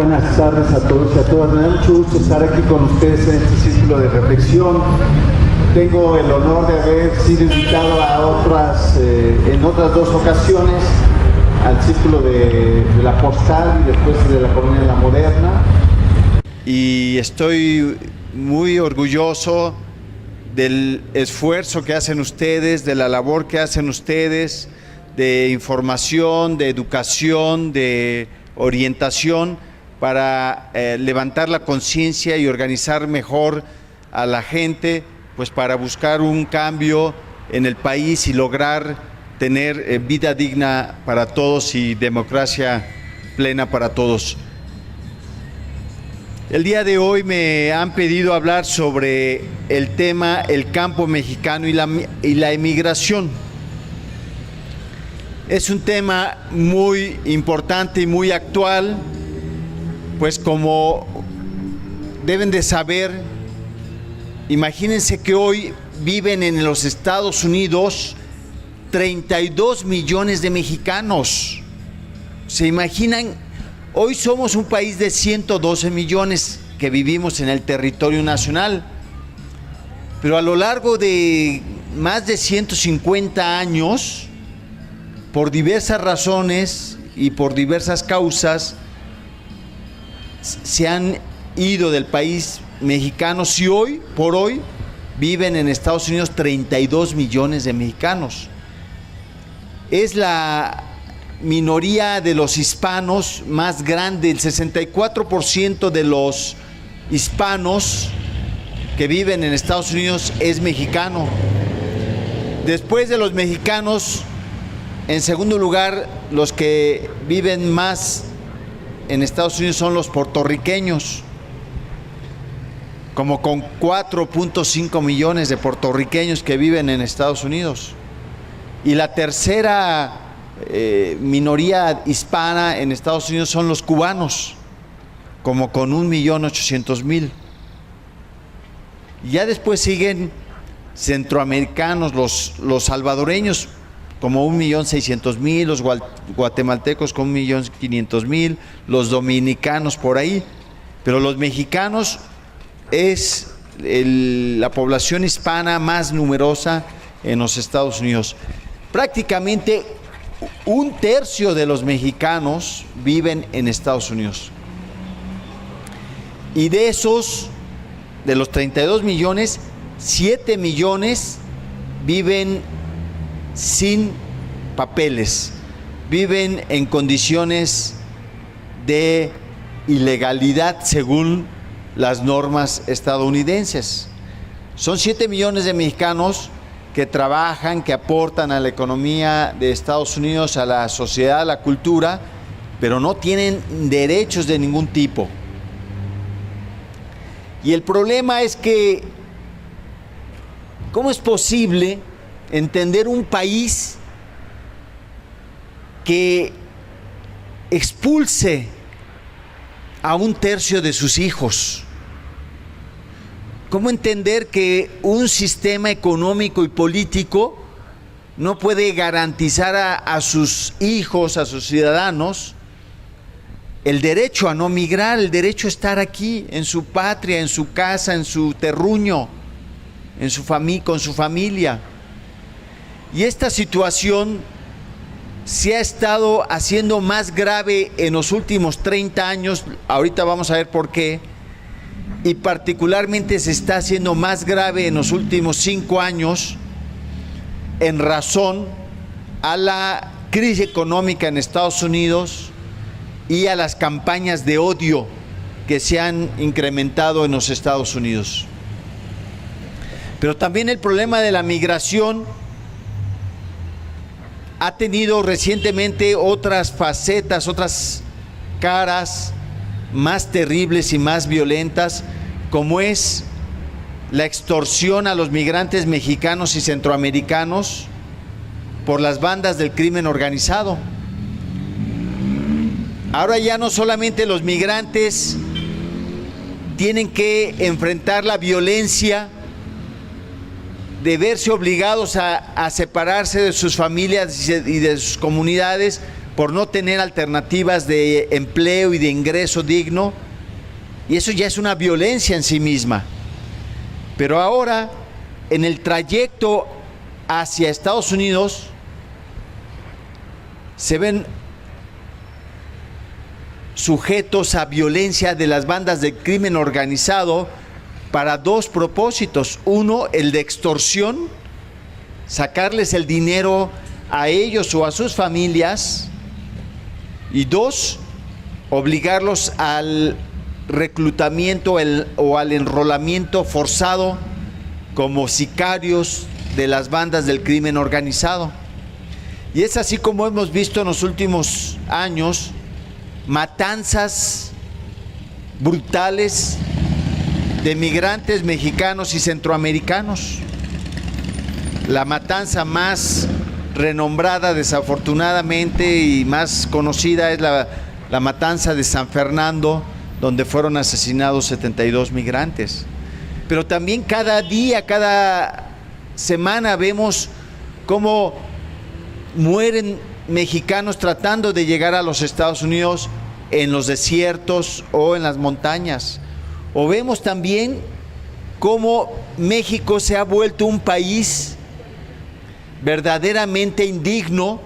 buenas tardes a todos y a todas. Me da mucho gusto estar aquí con ustedes en este círculo de reflexión. Tengo el honor de haber sido invitado en otras dos ocasiones al círculo de la postal y después de la colonia La Moderna. Y estoy muy orgulloso del esfuerzo que hacen ustedes, de la labor que hacen ustedes, de información, de educación, de orientación para levantar la conciencia y organizar mejor a la gente, pues para buscar un cambio en el país y lograr tener vida digna para todos y democracia plena para todos. El día de hoy me han pedido hablar sobre el tema el campo mexicano y la emigración. Es un tema muy importante y muy actual, pues como deben de saber, imagínense que hoy viven en los Estados Unidos 32 millones de mexicanos. ¿Se imaginan? Hoy somos un país de 112 millones que vivimos en el territorio nacional, pero a lo largo de más de 150 años, por diversas razones y por diversas causas, se han ido del país mexicanos y hoy por hoy viven en Estados Unidos 32 millones de mexicanos. Es la minoría de los hispanos más grande, el 64% de los hispanos que viven en Estados Unidos es mexicano. Después de los mexicanos, en segundo lugar, los que viven más en Estados Unidos son los puertorriqueños, como con 4.5 millones de puertorriqueños que viven en Estados Unidos. Y la tercera minoría hispana en Estados Unidos son los cubanos, como con 1.800.000. Y ya después siguen centroamericanos, los salvadoreños, como 1.600.000, los guatemaltecos con 1.500.000, los dominicanos por ahí, pero los mexicanos es la población hispana más numerosa en los Estados Unidos. Prácticamente un tercio de los mexicanos viven en Estados Unidos. Y de esos, de los 32 millones, 7 millones viven sin papeles, viven en condiciones de ilegalidad según las normas estadounidenses. Son 7 millones de mexicanos que trabajan, que aportan a la economía de Estados Unidos, a la sociedad, a la cultura, pero no tienen derechos de ningún tipo. Y el problema es que, ¿cómo es posible entender un país que expulse a un tercio de sus hijos? ¿Cómo entender que un sistema económico y político no puede garantizar a sus hijos, a sus ciudadanos, el derecho a no migrar, el derecho a estar aquí, en su patria, en su casa, en su terruño, con su familia? Y esta situación se ha estado haciendo más grave en los últimos 30 años, ahorita vamos a ver por qué, y particularmente se está haciendo más grave en los últimos 5 años en razón a la crisis económica en Estados Unidos y a las campañas de odio que se han incrementado en los Estados Unidos. Pero también el problema de la migración ha tenido recientemente otras facetas, otras caras más terribles y más violentas, como es la extorsión a los migrantes mexicanos y centroamericanos por las bandas del crimen organizado. Ahora ya no solamente los migrantes tienen que enfrentar la violencia de verse obligados a separarse de sus familias y de sus comunidades por no tener alternativas de empleo y de ingreso digno, y eso ya es una violencia en sí misma. Pero ahora, en el trayecto hacia Estados Unidos, se ven sujetos a violencia de las bandas de crimen organizado para dos propósitos. Uno, el de extorsión, sacarles el dinero a ellos o a sus familias. Y dos, obligarlos al reclutamiento o al enrolamiento forzado como sicarios de las bandas del crimen organizado. Y es así como hemos visto en los últimos años matanzas brutales de migrantes mexicanos y centroamericanos. La matanza más renombrada, desafortunadamente, y más conocida es la matanza de San Fernando, donde fueron asesinados 72 migrantes. Pero también cada día, cada semana vemos cómo mueren mexicanos tratando de llegar a los Estados Unidos en los desiertos o en las montañas. O vemos también cómo México se ha vuelto un país verdaderamente indigno,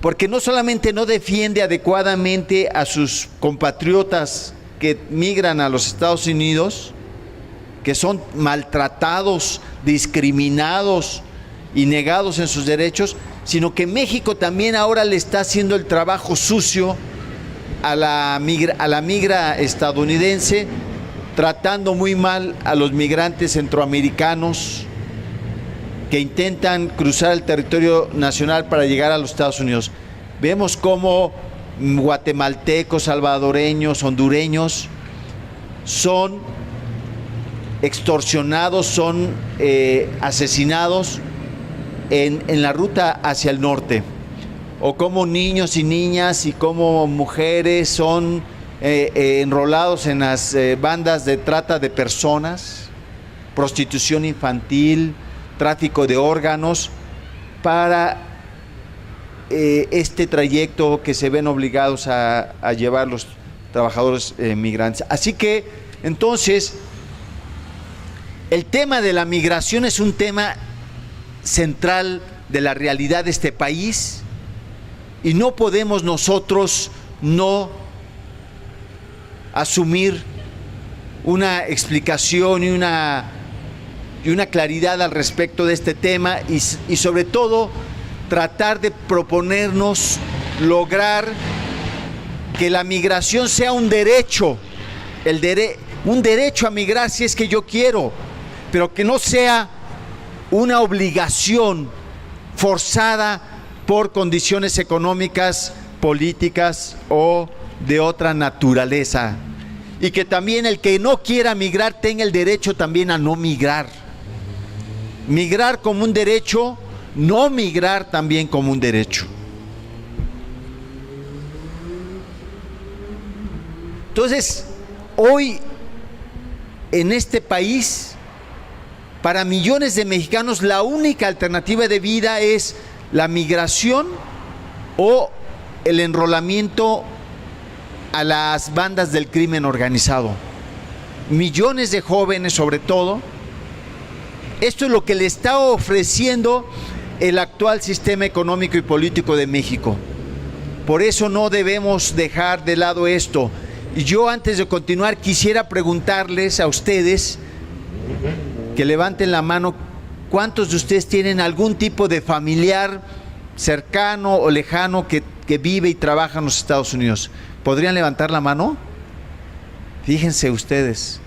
porque no solamente no defiende adecuadamente a sus compatriotas que migran a los Estados Unidos, que son maltratados, discriminados y negados en sus derechos, sino que México también ahora le está haciendo el trabajo sucio a la migra estadounidense, tratando muy mal a los migrantes centroamericanos que intentan cruzar el territorio nacional para llegar a los Estados Unidos. Vemos cómo guatemaltecos, salvadoreños, hondureños son extorsionados, son asesinados en la ruta hacia el norte, o como niños y niñas y como mujeres son enrolados en las bandas de trata de personas, prostitución infantil, tráfico de órganos, para este trayecto que se ven obligados a llevar los trabajadores migrantes. Así que, entonces, el tema de la migración es un tema central de la realidad de este país, y no podemos nosotros no asumir una explicación y una claridad al respecto de este tema, y sobre todo tratar de proponernos lograr que la migración sea un derecho, un derecho a migrar si es que yo quiero, pero que no sea una obligación forzada por condiciones económicas, políticas o de otra naturaleza. Y que también el que no quiera migrar tenga el derecho también a no migrar. Migrar como un derecho, no migrar también como un derecho. Entonces, hoy en este país, para millones de mexicanos, la única alternativa de vida es la migración o el enrolamiento a las bandas del crimen organizado. Millones de jóvenes, sobre todo. Esto es lo que le está ofreciendo el actual sistema económico y político de México. Por eso no debemos dejar de lado esto. Y yo, antes de continuar, quisiera preguntarles a ustedes que levanten la mano, ¿cuántos de ustedes tienen algún tipo de familiar cercano o lejano que vive y trabaja en los Estados Unidos? ¿Podrían levantar la mano? Fíjense ustedes.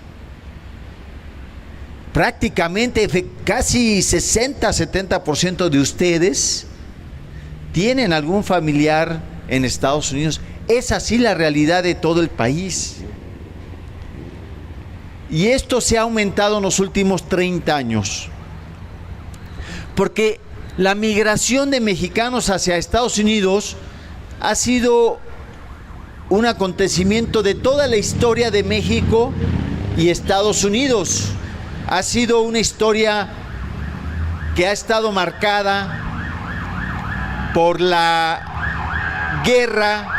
Prácticamente casi 60-70% de ustedes tienen algún familiar en Estados Unidos. Es así la realidad de todo el país. Y esto se ha aumentado en los últimos 30 años. Porque la migración de mexicanos hacia Estados Unidos ha sido un acontecimiento de toda la historia de México y Estados Unidos. Ha sido una historia que ha estado marcada por la guerra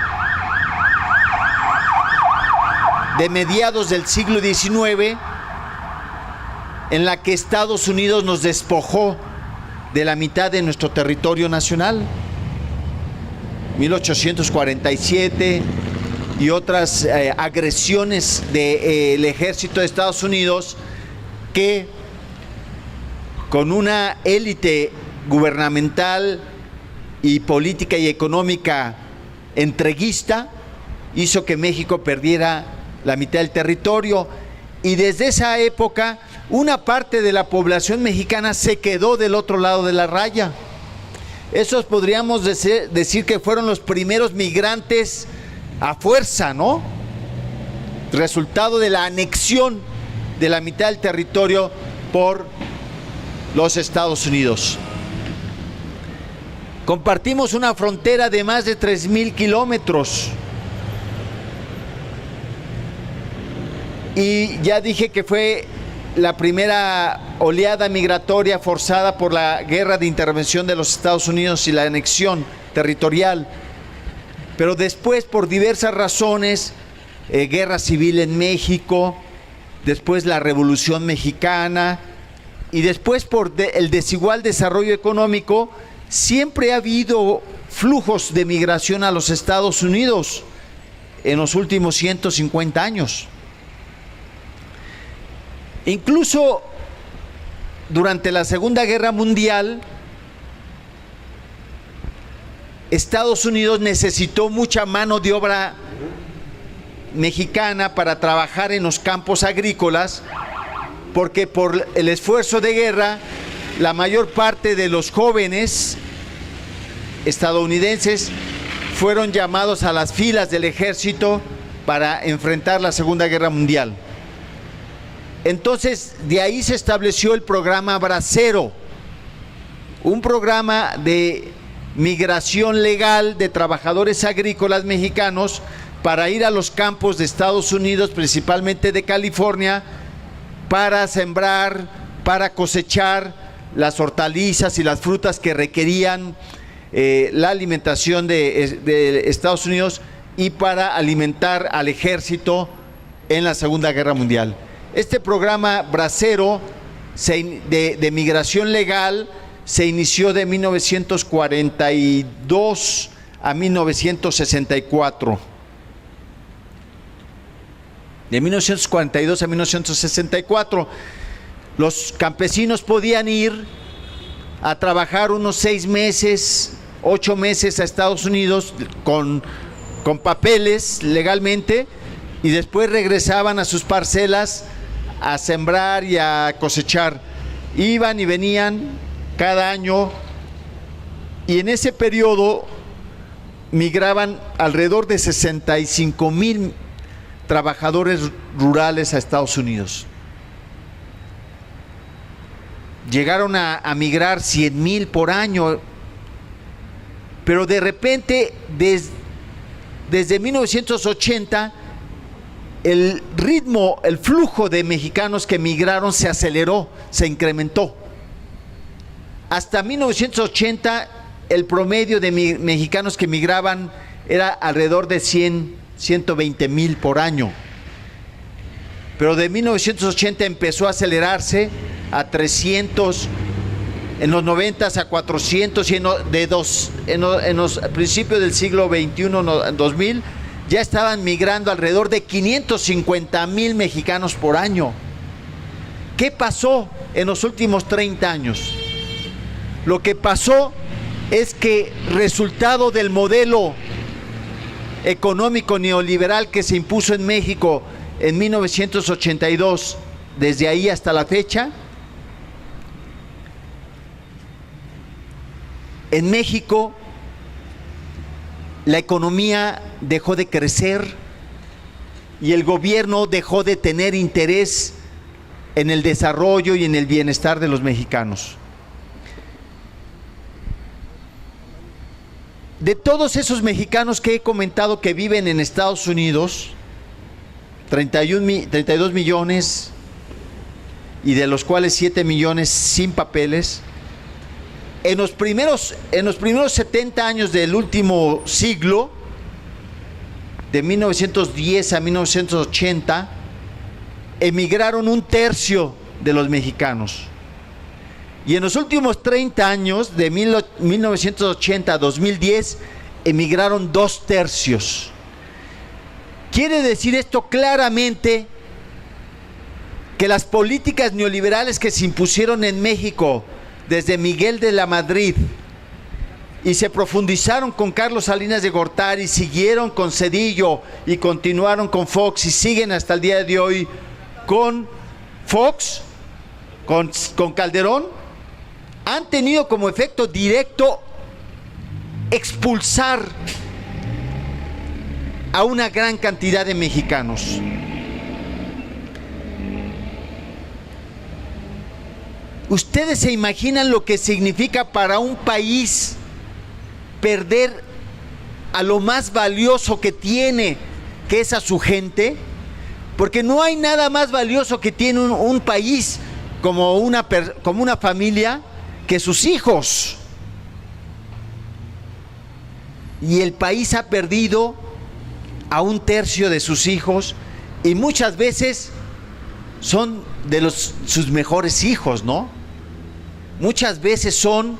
de mediados del siglo XIX, en la que Estados Unidos nos despojó de la mitad de nuestro territorio nacional, 1847, y otras agresiones del ejército de Estados Unidos, que con una élite gubernamental y política y económica entreguista hizo que México perdiera la mitad del territorio, y desde esa época una parte de la población mexicana se quedó del otro lado de la raya. Esos podríamos decir que fueron los primeros migrantes a fuerza, ¿no? Resultado de la anexión de la mitad del territorio por los Estados Unidos. Compartimos una frontera de más de 3,000 kilómetros. Y ya dije que fue la primera oleada migratoria forzada por la guerra de intervención de los Estados Unidos y la anexión territorial. Pero después, por diversas razones, guerra civil en México, después la Revolución Mexicana, y después por el desigual desarrollo económico, siempre ha habido flujos de migración a los Estados Unidos en los últimos 150 años. Incluso durante la Segunda Guerra Mundial, Estados Unidos necesitó mucha mano de obra mexicana para trabajar en los campos agrícolas, porque por el esfuerzo de guerra, la mayor parte de los jóvenes estadounidenses fueron llamados a las filas del ejército para enfrentar la Segunda Guerra Mundial. Entonces, de ahí se estableció el programa Bracero, un programa de migración legal de trabajadores agrícolas mexicanos para ir a los campos de Estados Unidos, principalmente de California, para sembrar, para cosechar las hortalizas y las frutas que requerían la alimentación de Estados Unidos y para alimentar al ejército en la Segunda Guerra Mundial. Este programa Bracero de migración legal se inició de 1942 a 1964. De 1942 a 1964, los campesinos podían ir a trabajar unos 6 meses, 8 meses a Estados Unidos con papeles legalmente, y después regresaban a sus parcelas a sembrar y a cosechar. Iban y venían cada año, y en ese periodo migraban alrededor de 65,000 trabajadores rurales a Estados Unidos. Llegaron a migrar 100,000 por año, pero de repente, desde 1980, el ritmo, el flujo de mexicanos que migraron se aceleró, se incrementó. Hasta 1980, el promedio de mexicanos que migraban era alrededor de 120,000 por año. Pero de 1980 empezó a acelerarse a 300, en los 90 a 400, y en los principios del siglo XXI, en 2000, ya estaban migrando alrededor de 550,000 mexicanos por año. ¿Qué pasó en los últimos 30 años? Lo que pasó es que, resultado del modelo económico neoliberal que se impuso en México en 1982, desde ahí hasta la fecha, en México la economía dejó de crecer y el gobierno dejó de tener interés en el desarrollo y en el bienestar de los mexicanos. De todos esos mexicanos que he comentado que viven en Estados Unidos, 32 millones, y de los cuales 7 millones sin papeles, en los primeros 70 años del último siglo, de 1910 a 1980, emigraron 1/3 de los mexicanos. Y en los últimos 30 años, de 1980 a 2010, emigraron 2/3. Quiere decir esto claramente que las políticas neoliberales que se impusieron en México desde Miguel de la Madrid y se profundizaron con Carlos Salinas de Gortari, siguieron con Zedillo y continuaron con Fox y siguen hasta el día de hoy con Fox, con Calderón, han tenido como efecto directo expulsar a una gran cantidad de mexicanos. ¿Ustedes se imaginan lo que significa para un país perder a lo más valioso que tiene, que es a su gente? Porque no hay nada más valioso que tiene un país como una familia que sus hijos. Y el país ha perdido a 1/3 de sus hijos y muchas veces son de sus mejores hijos, ¿no? Muchas veces son,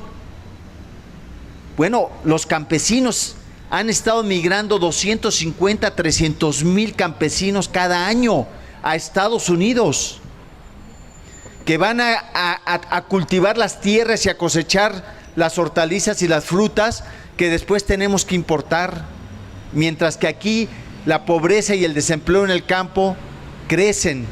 los campesinos han estado migrando 250, 300 mil campesinos cada año a Estados Unidos, que van a cultivar las tierras y a cosechar las hortalizas y las frutas que después tenemos que importar, mientras que aquí la pobreza y el desempleo en el campo crecen.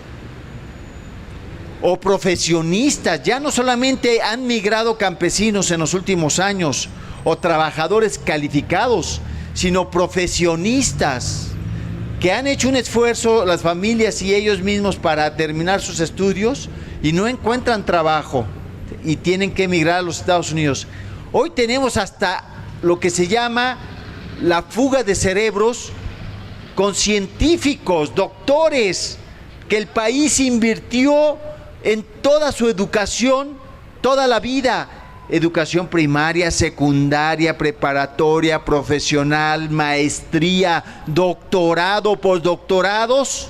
O profesionistas, ya no solamente han migrado campesinos en los últimos años, o trabajadores calificados, sino profesionistas que han hecho un esfuerzo, las familias y ellos mismos, para terminar sus estudios y no encuentran trabajo y tienen que emigrar a los Estados Unidos. Hoy tenemos hasta lo que se llama la fuga de cerebros con científicos, doctores, que el país invirtió en toda su educación, toda la vida, educación primaria, secundaria, preparatoria, profesional, maestría, doctorado, postdoctorados,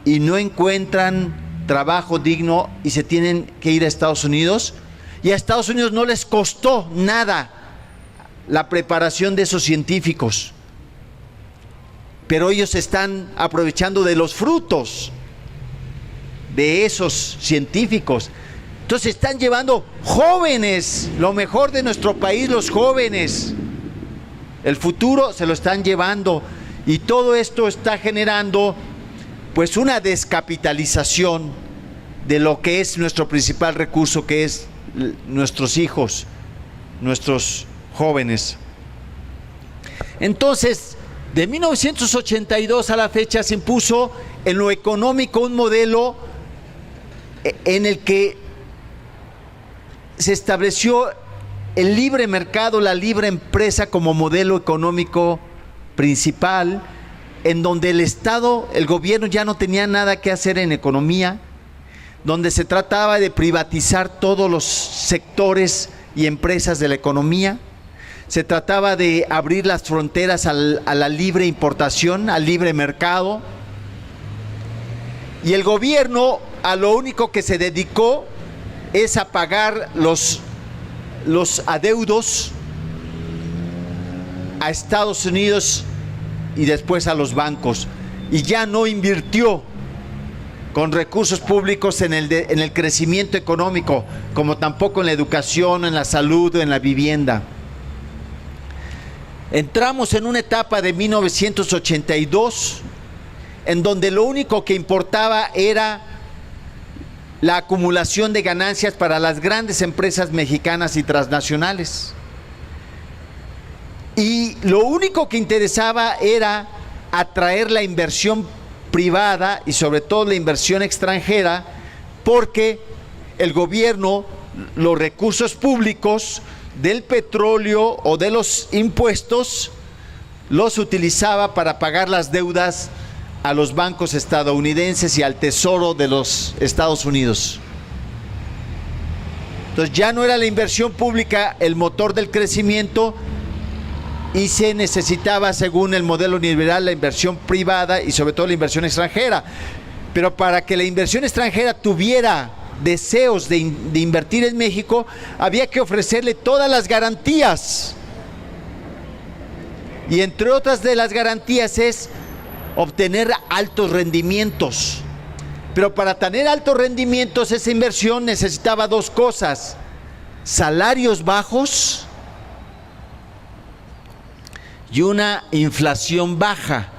y no encuentran trabajo digno y se tienen que ir a Estados Unidos, y a Estados Unidos no les costó nada la preparación de esos científicos, pero ellos están aprovechando de los frutos de esos científicos. Entonces están llevando jóvenes, lo mejor de nuestro país, los jóvenes, el futuro se lo están llevando, y todo esto está generando pues una descapitalización de lo que es nuestro principal recurso, que es nuestros hijos, nuestros jóvenes. Entonces, de 1982 a la fecha se impuso en lo económico un modelo en el que se estableció el libre mercado, la libre empresa como modelo económico principal, en donde el Estado, el gobierno ya no tenía nada que hacer en economía, donde se trataba de privatizar todos los sectores y empresas de la economía, se trataba de abrir las fronteras a la libre importación, al libre mercado, y el gobierno a lo único que se dedicó es a pagar los adeudos a Estados Unidos y después a los bancos, y ya no invirtió con recursos públicos en el crecimiento económico, como tampoco en la educación, en la salud o en la vivienda. Entramos en una etapa de 1982 en donde lo único que importaba era la acumulación de ganancias para las grandes empresas mexicanas y transnacionales. Y lo único que interesaba era atraer la inversión privada y sobre todo la inversión extranjera, porque el gobierno, los recursos públicos del petróleo o de los impuestos, los utilizaba para pagar las deudas a los bancos estadounidenses y al Tesoro de los Estados Unidos. Entonces ya no era la inversión pública el motor del crecimiento y se necesitaba, según el modelo neoliberal, la inversión privada y sobre todo la inversión extranjera. Pero para que la inversión extranjera tuviera deseos de invertir en México, había que ofrecerle todas las garantías. Y entre otras de las garantías es obtener altos rendimientos. Pero para tener altos rendimientos esa inversión necesitaba dos cosas: salarios bajos y una inflación baja,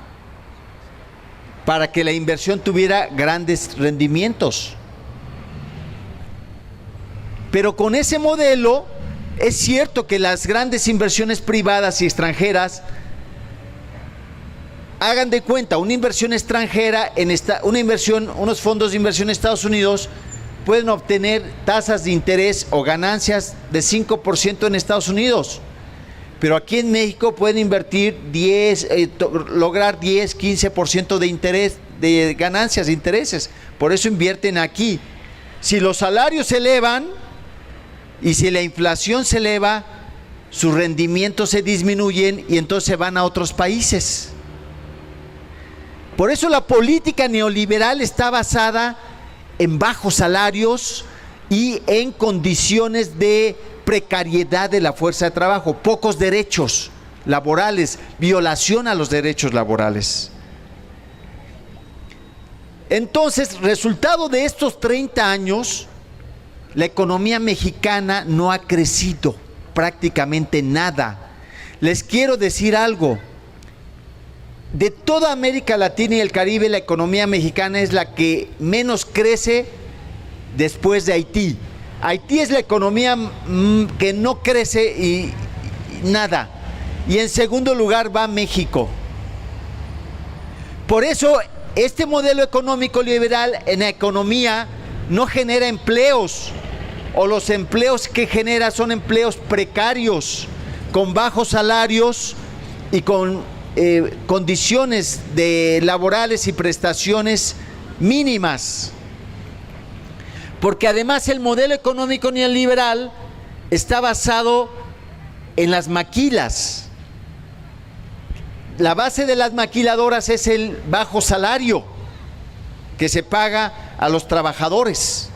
para que la inversión tuviera grandes rendimientos. Pero con ese modelo es cierto que las grandes inversiones privadas y extranjeras, hagan de cuenta, una inversión extranjera, unos fondos de inversión en Estados Unidos pueden obtener tasas de interés o ganancias de 5% en Estados Unidos. Pero aquí en México pueden invertir lograr 10, 15% de interés, de ganancias, de intereses. Por eso invierten aquí. Si los salarios se elevan y si la inflación se eleva, sus rendimientos se disminuyen y entonces se van a otros países. Por eso la política neoliberal está basada en bajos salarios y en condiciones de precariedad de la fuerza de trabajo, pocos derechos laborales, violación a los derechos laborales. Entonces, resultado de estos 30 años, la economía mexicana no ha crecido prácticamente nada. Les quiero decir algo: de toda América Latina y el Caribe, la economía mexicana es la que menos crece después de Haití. Haití es la economía que no crece y nada. Y en segundo lugar va México. Por eso este modelo económico liberal en la economía no genera empleos, o los empleos que genera son empleos precarios, con bajos salarios y con condiciones laborales y prestaciones mínimas. Porque además el modelo económico neoliberal está basado en las maquilas. La base de las maquiladoras es el bajo salario que se paga a los trabajadores.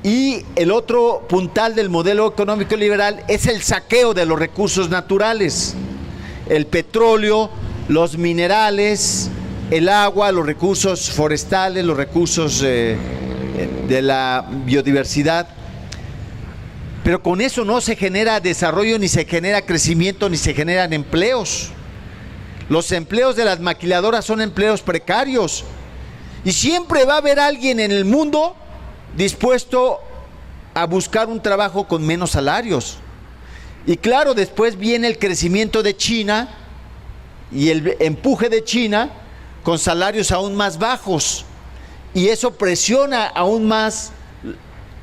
Y el otro puntal del modelo económico liberal es el saqueo de los recursos naturales: el petróleo, los minerales, el agua, los recursos forestales, los recursos de la biodiversidad. Pero con eso no se genera desarrollo, ni se genera crecimiento, ni se generan empleos. Los empleos de las maquiladoras son empleos precarios. Y siempre va a haber alguien en el mundo dispuesto a buscar un trabajo con menos salarios. Y claro, después viene el crecimiento de China y el empuje de China con salarios aún más bajos, y eso presiona aún más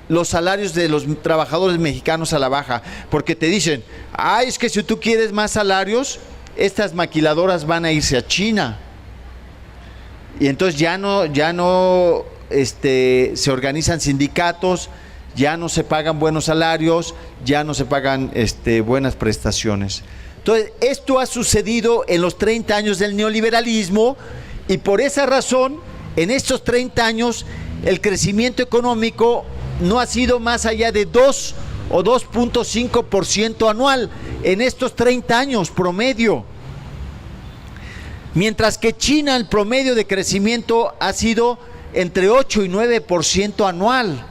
los salarios de los trabajadores mexicanos a la baja, porque te dicen: es que si tú quieres más salarios, estas maquiladoras van a irse a China. Y entonces ya no se organizan sindicatos, ya no se pagan buenos salarios, ya no se pagan buenas prestaciones. Entonces, esto ha sucedido en los 30 años del neoliberalismo, y por esa razón, en estos 30 años, el crecimiento económico no ha sido más allá de 2 o 2.5% anual en estos 30 años promedio. Mientras que China, el promedio de crecimiento ha sido entre 8 y 9% anual.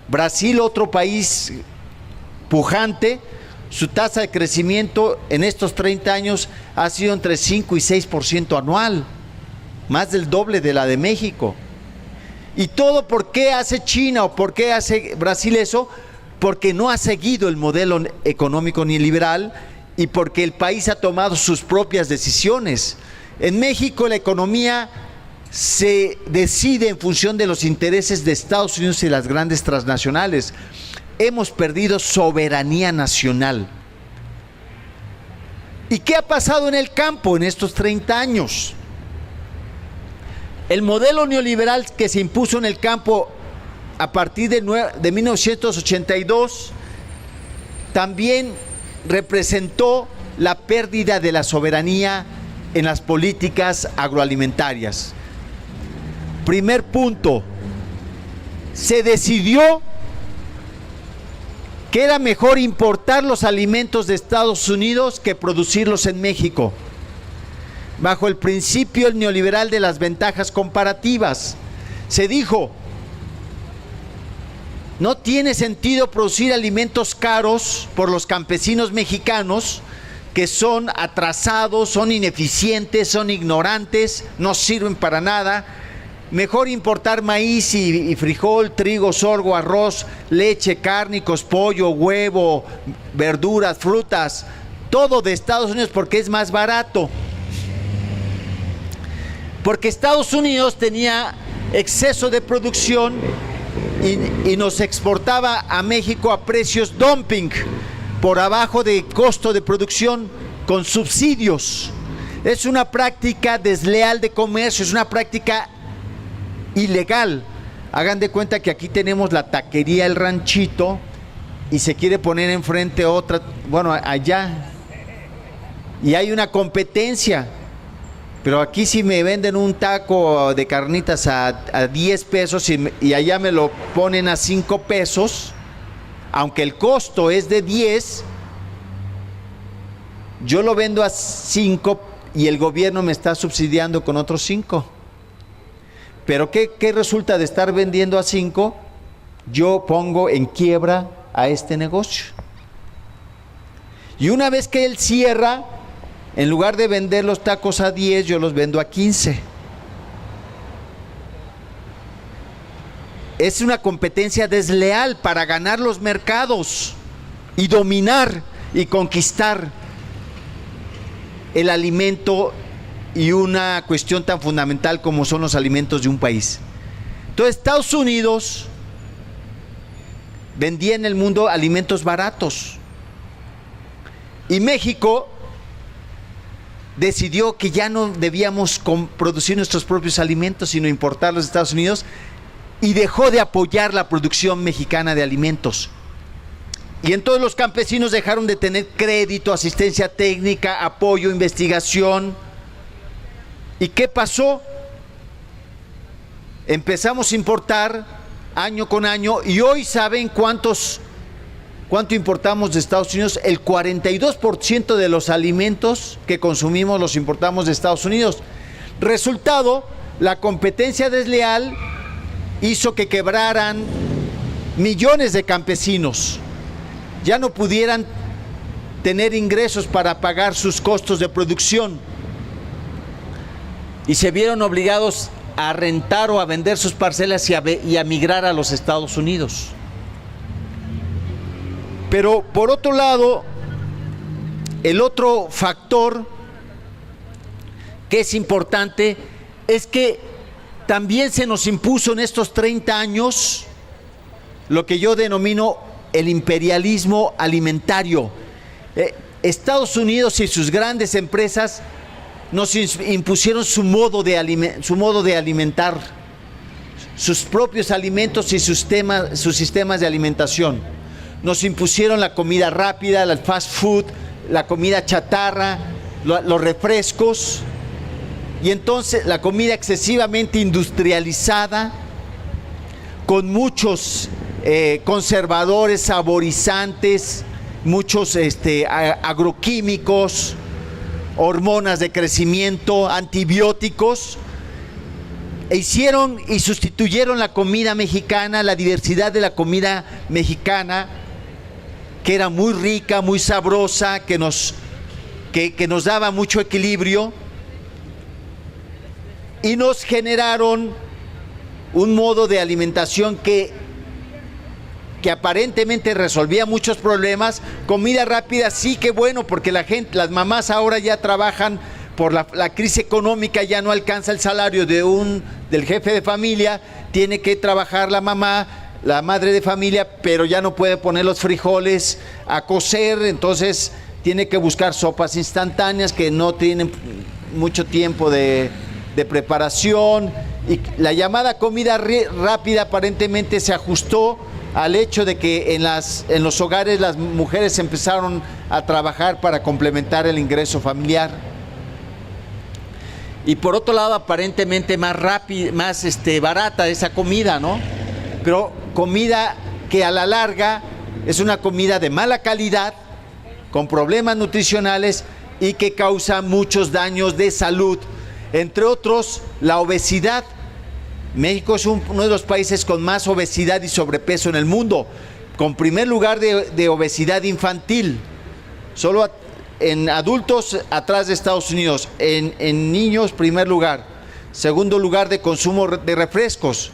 Brasil, otro país pujante, su tasa de crecimiento en estos 30 años ha sido entre 5 y 6% anual, más del doble de la de México. ¿Y todo por qué hace China o por qué hace Brasil eso? Porque no ha seguido el modelo económico neoliberal y porque el país ha tomado sus propias decisiones. En México la economía se decide en función de los intereses de Estados Unidos y las grandes transnacionales. Hemos perdido soberanía nacional. ¿Y qué ha pasado en el campo en estos 30 años? El modelo neoliberal que se impuso en el campo a partir de 1982, también representó la pérdida de la soberanía en las políticas agroalimentarias. Primer punto, se decidió que era mejor importar los alimentos de Estados Unidos que producirlos en México, bajo el principio neoliberal de las ventajas comparativas. Se dijo, no tiene sentido producir alimentos caros por los campesinos mexicanos, que son atrasados, son ineficientes, son ignorantes, no sirven para nada. Mejor importar maíz y frijol, trigo, sorgo, arroz, leche, cárnicos, pollo, huevo, verduras, frutas, todo de Estados Unidos porque es más barato. Porque Estados Unidos tenía exceso de producción y nos exportaba a México a precios dumping, por abajo de costo de producción, con subsidios. Es una práctica desleal de comercio, es una práctica ilegal. Hagan de cuenta que aquí tenemos la taquería El Ranchito y se quiere poner enfrente otra, bueno, allá, y hay una competencia. Pero aquí si me venden un taco de carnitas a 10 pesos y allá me lo ponen a 5 pesos, aunque el costo es de 10, yo lo vendo a 5 y el gobierno me está subsidiando con otros 5. Pero ¿qué resulta de estar vendiendo a 5? Yo pongo en quiebra a este negocio. Y una vez que él cierra, en lugar de vender los tacos a 10, yo los vendo a 15. Es una competencia desleal para ganar los mercados y dominar y conquistar el alimento y una cuestión tan fundamental como son los alimentos de un país. Entonces, Estados Unidos vendía en el mundo alimentos baratos y México decidió que ya no debíamos producir nuestros propios alimentos, sino importarlos de Estados Unidos, y dejó de apoyar la producción mexicana de alimentos. Y entonces los campesinos dejaron de tener crédito, asistencia técnica, apoyo, investigación. ¿Y qué pasó? Empezamos a importar año con año y hoy ¿saben cuánto importamos de Estados Unidos? El 42% de los alimentos que consumimos los importamos de Estados Unidos. Resultado, la competencia desleal hizo que quebraran millones de campesinos. Ya no pudieran tener ingresos para pagar sus costos de producción y se vieron obligados a rentar o a vender sus parcelas y a migrar a los Estados Unidos. Pero por otro lado, el otro factor que es importante es que también se nos impuso en estos 30 años lo que yo denomino el imperialismo alimentario. Estados Unidos y sus grandes empresas nos impusieron su modo de alimentar, sus propios alimentos y sus sistemas de alimentación. Nos impusieron la comida rápida, el fast food, la comida chatarra, los refrescos, y entonces la comida excesivamente industrializada, con muchos conservadores, saborizantes, muchos agroquímicos, hormonas de crecimiento, antibióticos, hicieron y sustituyeron la comida mexicana, la diversidad de la comida mexicana, que era muy rica, muy sabrosa, que nos daba mucho equilibrio, y nos generaron un modo de alimentación que aparentemente resolvía muchos problemas. Comida rápida, sí, que bueno, porque las mamás ahora ya trabajan por la crisis económica, ya no alcanza el salario del jefe de familia, tiene que trabajar la mamá, la madre de familia, pero ya no puede poner los frijoles a cocer, entonces tiene que buscar sopas instantáneas que no tienen mucho tiempo de preparación, Y la llamada comida rápida aparentemente se ajustó al hecho de que en los hogares las mujeres empezaron a trabajar para complementar el ingreso familiar. Y por otro lado, aparentemente más rápida, más barata esa comida, ¿no? Pero comida que a la larga es una comida de mala calidad, con problemas nutricionales y que causa muchos daños de salud, entre otros la obesidad. México es uno de los países con más obesidad y sobrepeso en el mundo, con primer lugar de obesidad infantil, solo en adultos atrás de Estados Unidos, en niños primer lugar, segundo lugar de consumo de refrescos.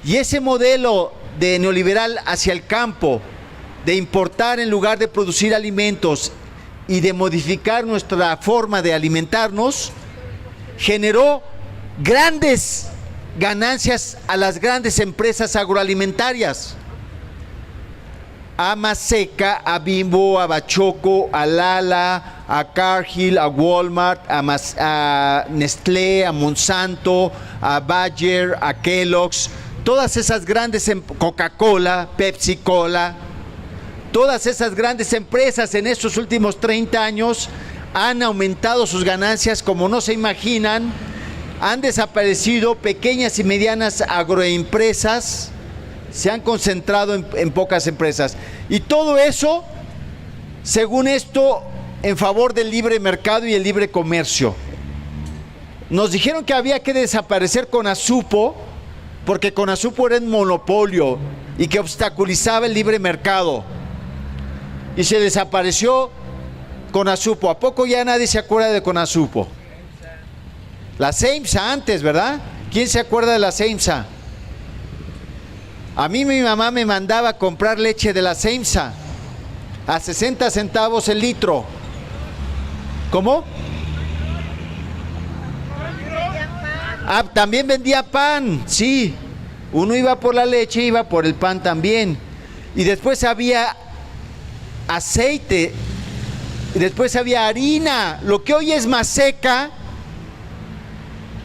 Y ese modelo de neoliberal hacia el campo, de importar en lugar de producir alimentos y de modificar nuestra forma de alimentarnos, generó grandes ganancias a las grandes empresas agroalimentarias, a Maseca, a Bimbo, a Bachoco, a Lala, a Cargill, a Walmart, a Nestlé, a Monsanto, a Bayer, a Kellogg's, todas esas grandes, Coca-Cola, Pepsi-Cola, todas esas grandes empresas en estos últimos 30 años han aumentado sus ganancias como no se imaginan. Han desaparecido pequeñas y medianas agroempresas, se han concentrado en pocas empresas. Y todo eso, según esto, en favor del libre mercado y el libre comercio. Nos dijeron que había que desaparecer Conasupo, porque Conasupo era un monopolio y que obstaculizaba el libre mercado. Y se desapareció Conasupo. ¿A poco ya nadie se acuerda de Conasupo? La CEMSA antes, ¿verdad? ¿Quién se acuerda de la CEMSA? A mí mi mamá me mandaba a comprar leche de la CEMSA a 60 centavos el litro. ¿Cómo? Ah, también vendía pan, sí. Uno iba por la leche, iba por el pan también. Y después había aceite, y después había harina. Lo que hoy es Maseca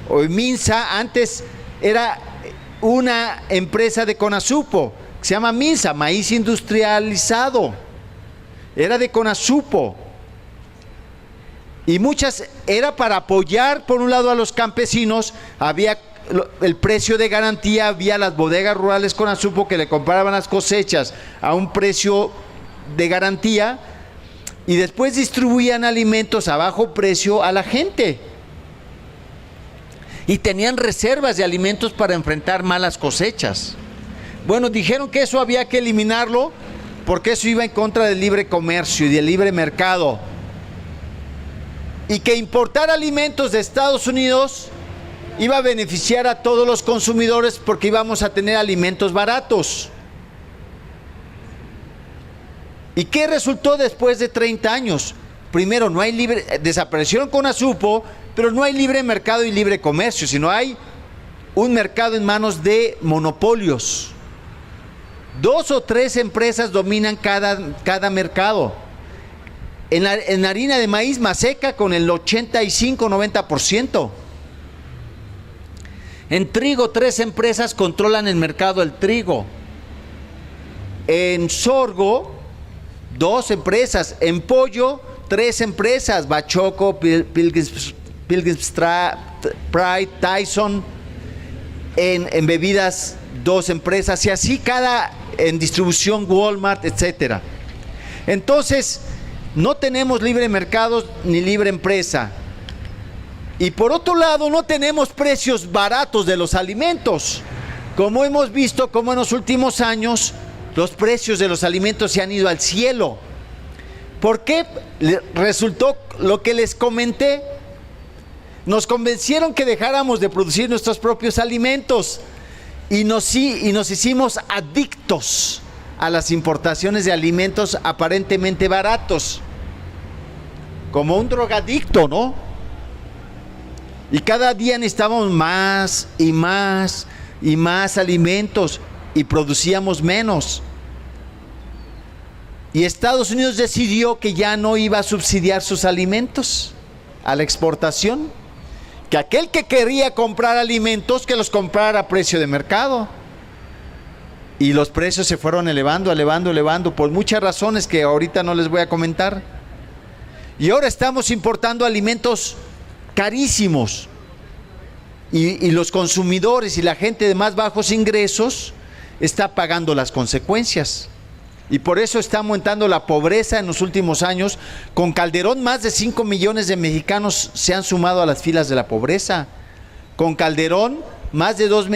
o Minsa, antes era una empresa de Conasupo, que se llama Minsa, maíz industrializado. Era de Conasupo. Y muchas, era para apoyar por un lado a los campesinos, había el precio de garantía, había las bodegas rurales Conasupo que le compraban las cosechas a un precio de garantía y después distribuían alimentos a bajo precio a la gente. Y tenían reservas de alimentos para enfrentar malas cosechas. Bueno, dijeron que eso había que eliminarlo porque eso iba en contra del libre comercio y del libre mercado. Y que importar alimentos de Estados Unidos iba a beneficiar a todos los consumidores porque íbamos a tener alimentos baratos. ¿Y qué resultó después de 30 años? Primero, no hay desaparecieron Conasupo, pero no hay libre mercado y libre comercio, sino hay un mercado en manos de monopolios. 2 o 3 empresas dominan cada mercado. En harina de maíz Maseca con el 85-90%. En trigo 3 empresas controlan el mercado del trigo. En sorgo 2 empresas. En pollo 3 empresas, Bachoco, Pilgrim's Pride, Tyson. En bebidas 2 empresas y así en distribución Walmart, etcétera. Entonces no tenemos libre mercado ni libre empresa. Y por otro lado no tenemos precios baratos de los alimentos. Como hemos visto, como en los últimos años los precios de los alimentos se han ido al cielo. ¿Por qué? Resultó lo que les comenté. Nos convencieron que dejáramos de producir nuestros propios alimentos y nos hicimos adictos a las importaciones de alimentos aparentemente baratos, como un drogadicto, ¿no? Y cada día necesitábamos más y más y más alimentos y producíamos menos. Y Estados Unidos decidió que ya no iba a subsidiar sus alimentos a la exportación. que aquel que quería comprar alimentos, que los comprara a precio de mercado. Y los precios se fueron elevando, por muchas razones que ahorita no les voy a comentar. Y ahora estamos importando alimentos carísimos. Y los consumidores y la gente de más bajos ingresos está pagando las consecuencias. Y por eso está aumentando la pobreza en los últimos años. Con Calderón, más de 5 millones de mexicanos se han sumado a las filas de la pobreza. Con Calderón, más de 2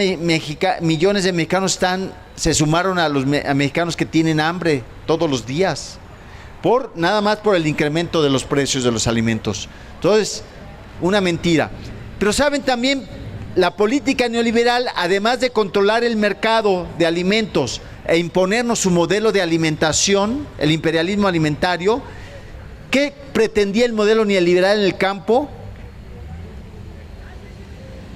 millones de mexicanos se sumaron a mexicanos que tienen hambre todos los días. Nada más por el incremento de los precios de los alimentos. Entonces, una mentira. Pero saben también, la política neoliberal, además de controlar el mercado de alimentos e imponernos su modelo de alimentación, el imperialismo alimentario, ¿qué pretendía el modelo neoliberal en el campo?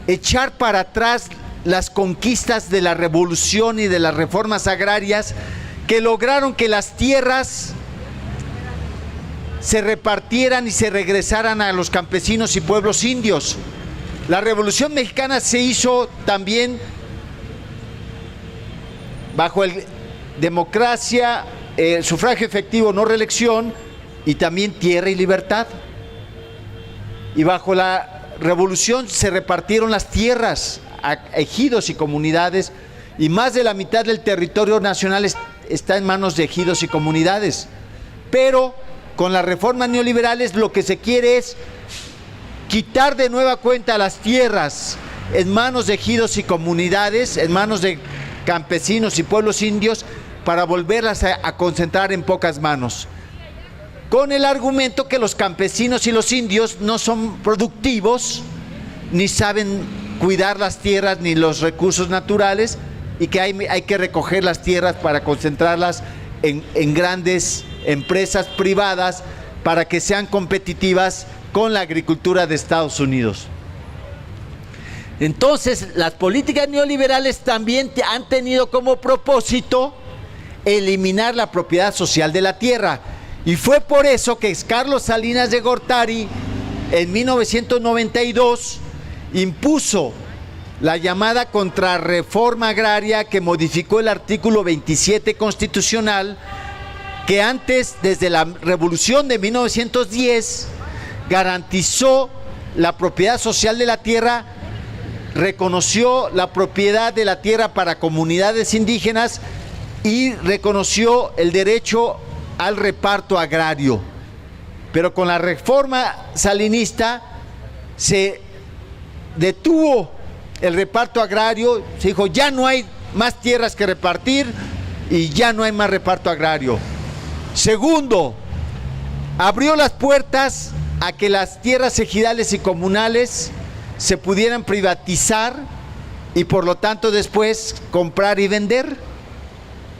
Echar para atrás las conquistas de la revolución y de las reformas agrarias que lograron que las tierras se repartieran y se regresaran a los campesinos y pueblos indios. La Revolución Mexicana se hizo también bajo democracia, sufragio efectivo, no reelección, y también tierra y libertad. Y bajo la revolución se repartieron las tierras a ejidos y comunidades, y más de la mitad del territorio nacional está en manos de ejidos y comunidades. Pero con las reformas neoliberales lo que se quiere es quitar de nueva cuenta las tierras en manos de ejidos y comunidades, en manos de campesinos y pueblos indios, para volverlas a concentrar en pocas manos, con el argumento que los campesinos y los indios no son productivos, ni saben cuidar las tierras ni los recursos naturales, y que hay que recoger las tierras para concentrarlas en grandes empresas privadas para que sean competitivas con la agricultura de Estados Unidos. Entonces, las políticas neoliberales también han tenido como propósito eliminar la propiedad social de la tierra. Y fue por eso que Carlos Salinas de Gortari, en 1992, impuso la llamada contrarreforma agraria, que modificó el artículo 27 constitucional, que antes, desde la Revolución de 1910, garantizó la propiedad social de la tierra, reconoció la propiedad de la tierra para comunidades indígenas y reconoció el derecho al reparto agrario. Pero con la reforma salinista se detuvo el reparto agrario, se dijo ya no hay más tierras que repartir y ya no hay más reparto agrario. Segundo, abrió las puertas a que las tierras ejidales y comunales se pudieran privatizar y por lo tanto después comprar y vender,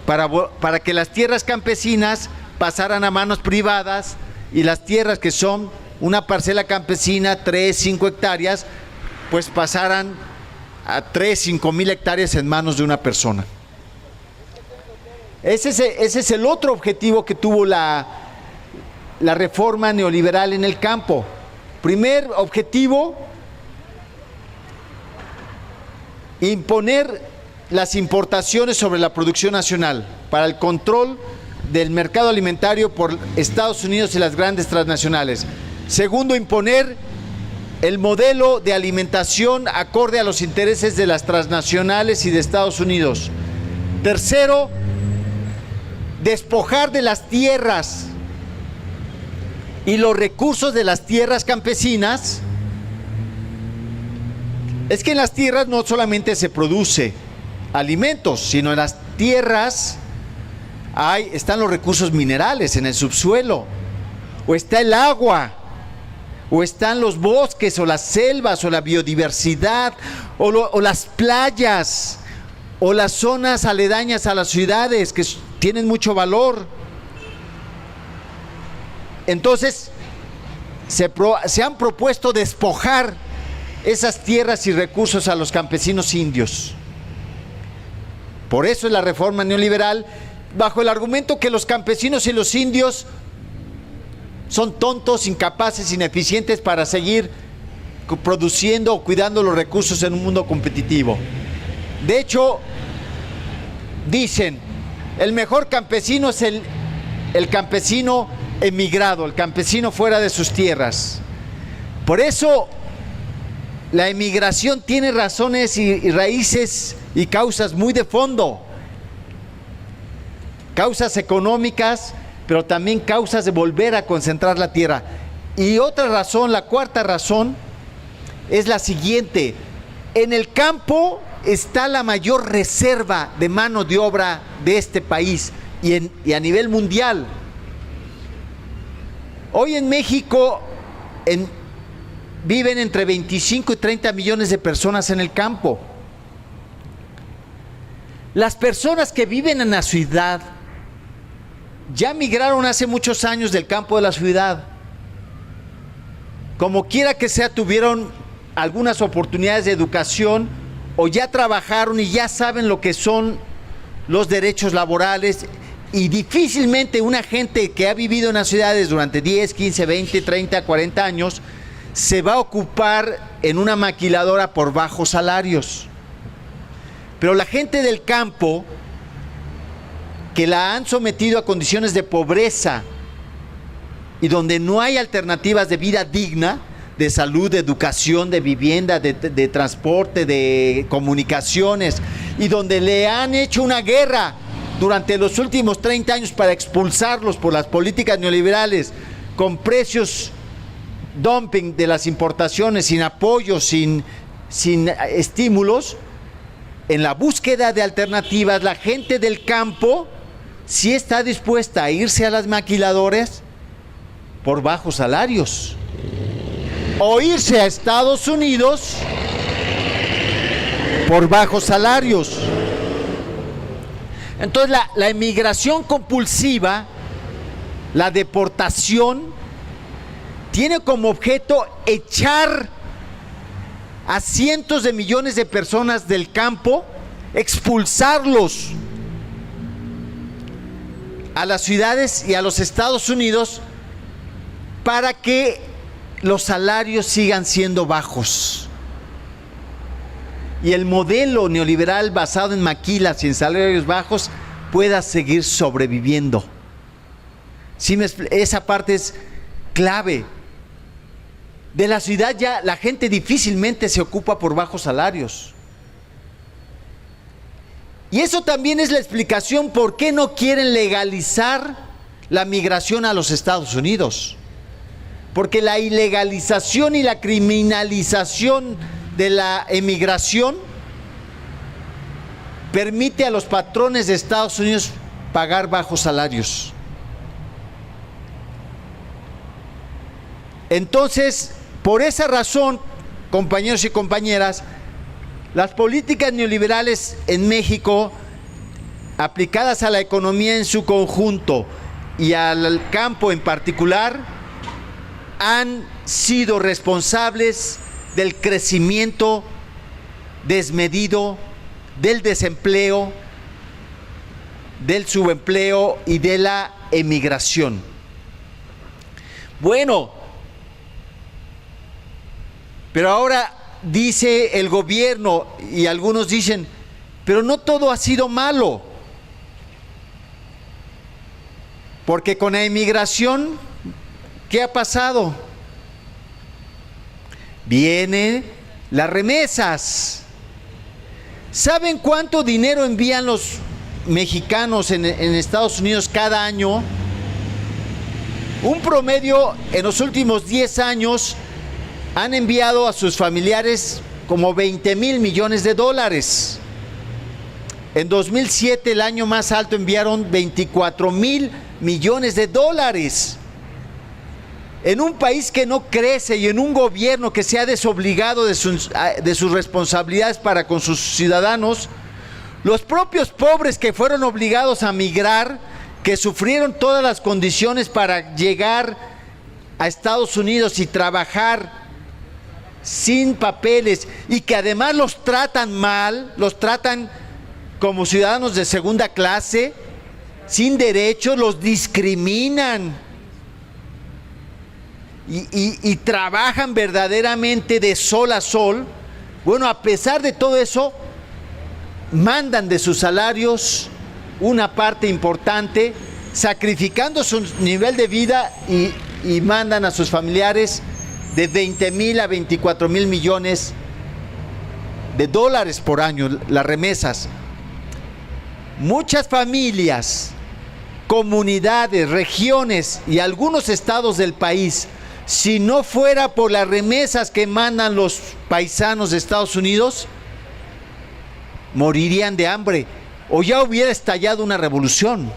para que las tierras campesinas pasaran a manos privadas y las tierras que son una parcela campesina, 3, 5 hectáreas, pues pasaran a 3, 5 mil hectáreas en manos de una persona. Ese es el otro objetivo que tuvo la reforma neoliberal en el campo. Primer objetivo, imponer las importaciones sobre la producción nacional para el control del mercado alimentario por Estados Unidos y las grandes transnacionales. Segundo, imponer el modelo de alimentación acorde a los intereses de las transnacionales y de Estados Unidos. Tercero, despojar de las tierras y los recursos de las tierras campesinas. Es que en las tierras no solamente se produce alimentos, sino en las tierras están los recursos minerales en el subsuelo, o está el agua, o están los bosques, o las selvas, o la biodiversidad, o las playas, o las zonas aledañas a las ciudades que tienen mucho valor. Entonces, se han propuesto despojar esas tierras y recursos a los campesinos indios. Por eso es la reforma neoliberal, bajo el argumento que los campesinos y los indios son tontos, incapaces, ineficientes para seguir produciendo o cuidando los recursos en un mundo competitivo. De hecho, dicen, el mejor campesino es el campesino emigrado, el campesino fuera de sus tierras. Por eso la emigración tiene razones y raíces y causas muy de fondo. Causas económicas, pero también causas de volver a concentrar la tierra. Y otra razón, la cuarta razón, es la siguiente. En el campo está la mayor reserva de mano de obra de este país y a nivel mundial. Hoy en México viven entre 25 y 30 millones de personas en el campo. Las personas que viven en la ciudad ya migraron hace muchos años del campo de la ciudad. Como quiera que sea, tuvieron algunas oportunidades de educación o ya trabajaron y ya saben lo que son los derechos laborales, y difícilmente una gente que ha vivido en las ciudades durante 10, 15, 20, 30, 40 años se va a ocupar en una maquiladora por bajos salarios. Pero la gente del campo, que la han sometido a condiciones de pobreza y donde no hay alternativas de vida digna, de salud, de educación, de vivienda, de transporte, de comunicaciones, y donde le han hecho una guerra durante los últimos 30 años para expulsarlos por las políticas neoliberales, con precios dumping de las importaciones, sin apoyo, sin estímulos. En la búsqueda de alternativas, la gente del campo sí está dispuesta a irse a las maquiladoras por bajos salarios, o irse a Estados Unidos por bajos salarios. Entonces la emigración compulsiva, la deportación, tiene como objeto echar a cientos de millones de personas del campo, expulsarlos a las ciudades y a los Estados Unidos para que los salarios sigan siendo bajos. Y el modelo neoliberal basado en maquilas y en salarios bajos pueda seguir sobreviviendo. ¿Sí? Esa parte es clave. De la ciudad ya la gente difícilmente se ocupa por bajos salarios. Y eso también es la explicación por qué no quieren legalizar la migración a los Estados Unidos. Porque la ilegalización y la criminalización de la emigración permite a los patrones de Estados Unidos pagar bajos salarios. Entonces, por esa razón, compañeros y compañeras, las políticas neoliberales en México, aplicadas a la economía en su conjunto y al campo en particular, han sido responsables del crecimiento desmedido, del desempleo, del subempleo y de la emigración. Bueno, pero ahora dice el gobierno, y algunos dicen, pero no todo ha sido malo, porque con la inmigración, ¿qué ha pasado? Vienen las remesas. ¿Saben cuánto dinero envían los mexicanos en Estados Unidos cada año? Un promedio en los últimos 10 años han enviado a sus familiares como 20,000 millones de dólares. En 2007, el año más alto, enviaron 24,000 millones de dólares. En un país que no crece y en un gobierno que se ha desobligado de sus responsabilidades para con sus ciudadanos, los propios pobres que fueron obligados a migrar, que sufrieron todas las condiciones para llegar a Estados Unidos y trabajar sin papeles, y que además los tratan mal, los tratan como ciudadanos de segunda clase, sin derechos, los discriminan. y trabajan verdaderamente de sol a sol, bueno, a pesar de todo eso, mandan de sus salarios una parte importante, sacrificando su nivel de vida y mandan a sus familiares de 20,000 a 24,000 millones de dólares por año, las remesas. Muchas familias, comunidades, regiones y algunos estados del país, si no fuera por las remesas que mandan los paisanos de Estados Unidos, morirían de hambre o ya hubiera estallado una revolución.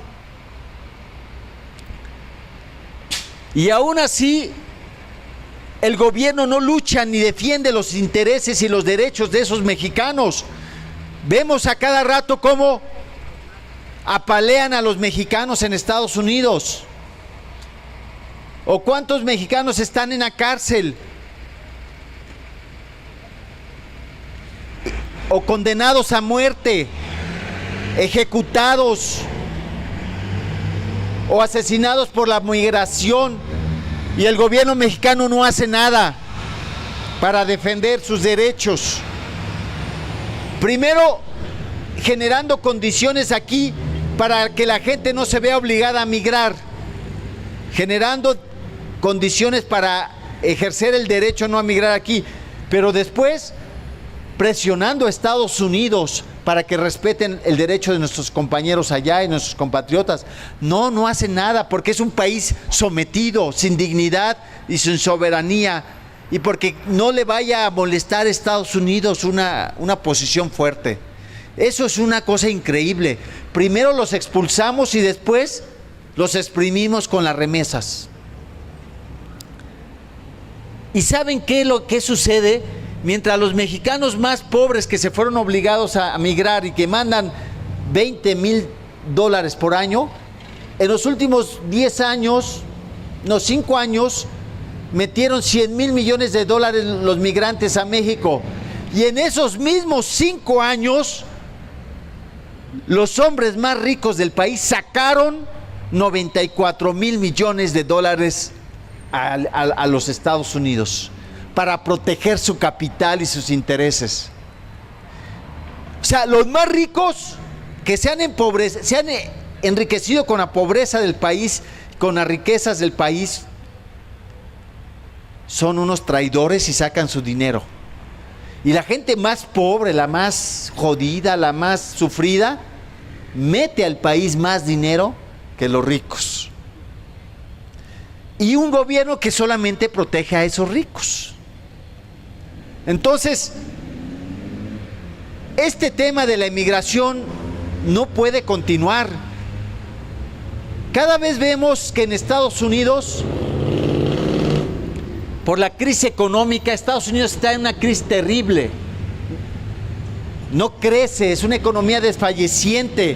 Y aún así, el gobierno no lucha ni defiende los intereses y los derechos de esos mexicanos. Vemos a cada rato cómo apalean a los mexicanos en Estados Unidos. ¿O cuántos mexicanos están en la cárcel? O condenados a muerte, ejecutados o asesinados por la migración, y el gobierno mexicano no hace nada para defender sus derechos. Primero, generando condiciones aquí para que la gente no se vea obligada a migrar, generando condiciones para ejercer el derecho no a migrar aquí, pero después presionando a Estados Unidos para que respeten el derecho de nuestros compañeros allá y nuestros compatriotas. No hacen nada porque es un país sometido, sin dignidad y sin soberanía, y porque no le vaya a molestar a Estados Unidos una posición fuerte. Eso es una cosa increíble. Primero los expulsamos y después los exprimimos con las remesas. ¿Y saben qué es lo que sucede? Mientras los mexicanos más pobres que se fueron obligados a migrar y que mandan 20,000 dólares por año, en los últimos 5 años, metieron 100,000 millones de dólares los migrantes a México. Y en esos mismos 5 años, los hombres más ricos del país sacaron 94,000 millones de dólares a los Estados Unidos para proteger su capital y sus intereses. O sea, los más ricos que se han enriquecido con la pobreza del país, con las riquezas del país, son unos traidores y sacan su dinero. Y la gente más pobre, la más jodida, la más sufrida, mete al país más dinero que los ricos. Y un gobierno que solamente protege a esos ricos. Entonces, este tema de la inmigración no puede continuar. Cada vez vemos que en Estados Unidos, por la crisis económica, Estados Unidos está en una crisis terrible. No crece, es una economía desfalleciente,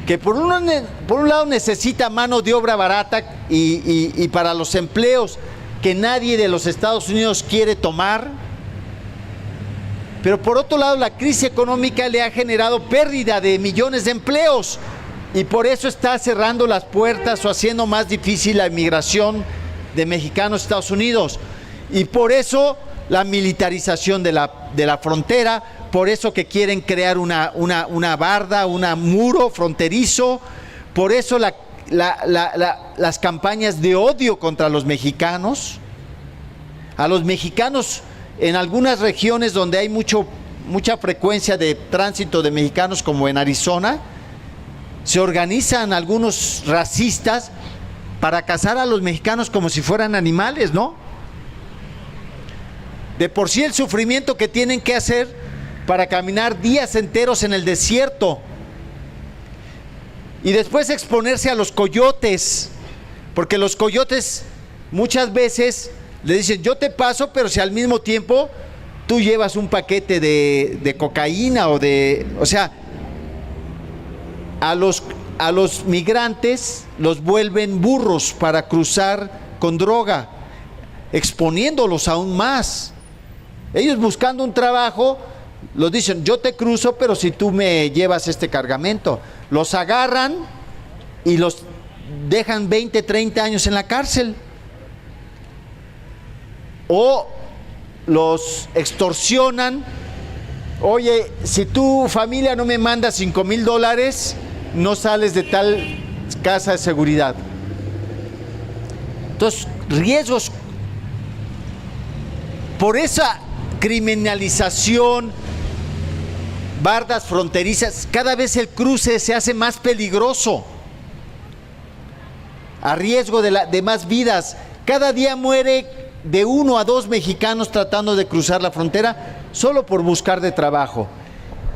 que por un lado necesita mano de obra barata y para los empleos que nadie de los Estados Unidos quiere tomar. Pero por otro lado, la crisis económica le ha generado pérdida de millones de empleos y por eso está cerrando las puertas o haciendo más difícil la inmigración de mexicanos a Estados Unidos. Y por eso la militarización de la frontera, por eso que quieren crear una barda, un muro fronterizo, por eso las campañas de odio contra los mexicanos. A los mexicanos en algunas regiones donde hay mucha frecuencia de tránsito de mexicanos, como en Arizona, se organizan algunos racistas para cazar a los mexicanos como si fueran animales, ¿no? De por sí el sufrimiento que tienen que hacer para caminar días enteros en el desierto y después exponerse a los coyotes, porque los coyotes muchas veces le dicen: yo te paso, pero si al mismo tiempo tú llevas un paquete de cocaína o sea, a los migrantes los vuelven burros para cruzar con droga, exponiéndolos aún más. Ellos buscando un trabajo, los dicen: yo te cruzo, pero si tú me llevas este cargamento. Los agarran y los dejan 20, 30 años en la cárcel. o los extorsionan. Oye, si tu familia no me manda $5,000, no sales de tal casa de seguridad. Entonces, riesgos. Por esa criminalización, bardas fronterizas, cada vez el cruce se hace más peligroso, a riesgo de más vidas. Cada día muere de 1 a 2 mexicanos tratando de cruzar la frontera solo por buscar de trabajo.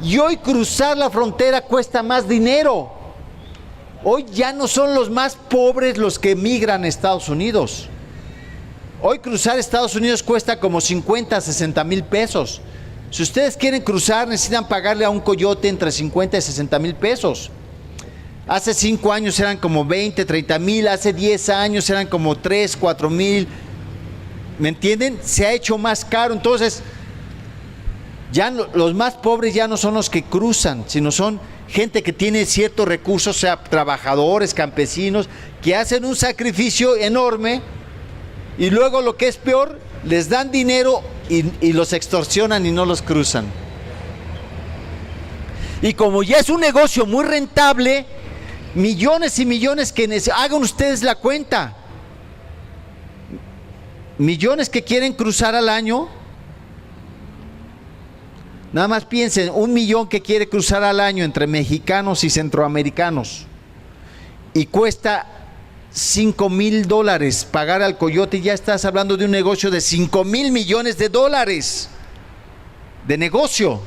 Y hoy cruzar la frontera cuesta más dinero. Hoy ya no son los más pobres los que emigran a Estados Unidos. Hoy cruzar Estados Unidos cuesta como 50, 60 mil pesos. Si ustedes quieren cruzar, necesitan pagarle a un coyote entre 50 y 60 mil pesos. Hace 5 años eran como 20, 30 mil, hace 10 años eran como 3, 4 mil. ¿Me entienden? Se ha hecho más caro. Entonces, ya no, los más pobres ya no son los que cruzan, sino son gente que tiene ciertos recursos, o sea, trabajadores, campesinos, que hacen un sacrificio enorme y luego, lo que es peor, les dan dinero y los extorsionan y no los cruzan. Y como ya es un negocio muy rentable, millones y millones hagan ustedes la cuenta, millones que quieren cruzar al año. Nada más piensen, 1 millón que quiere cruzar al año entre mexicanos y centroamericanos, y cuesta $5,000 pagar al coyote. Ya estás hablando de un negocio de $5,000 millones de negocio.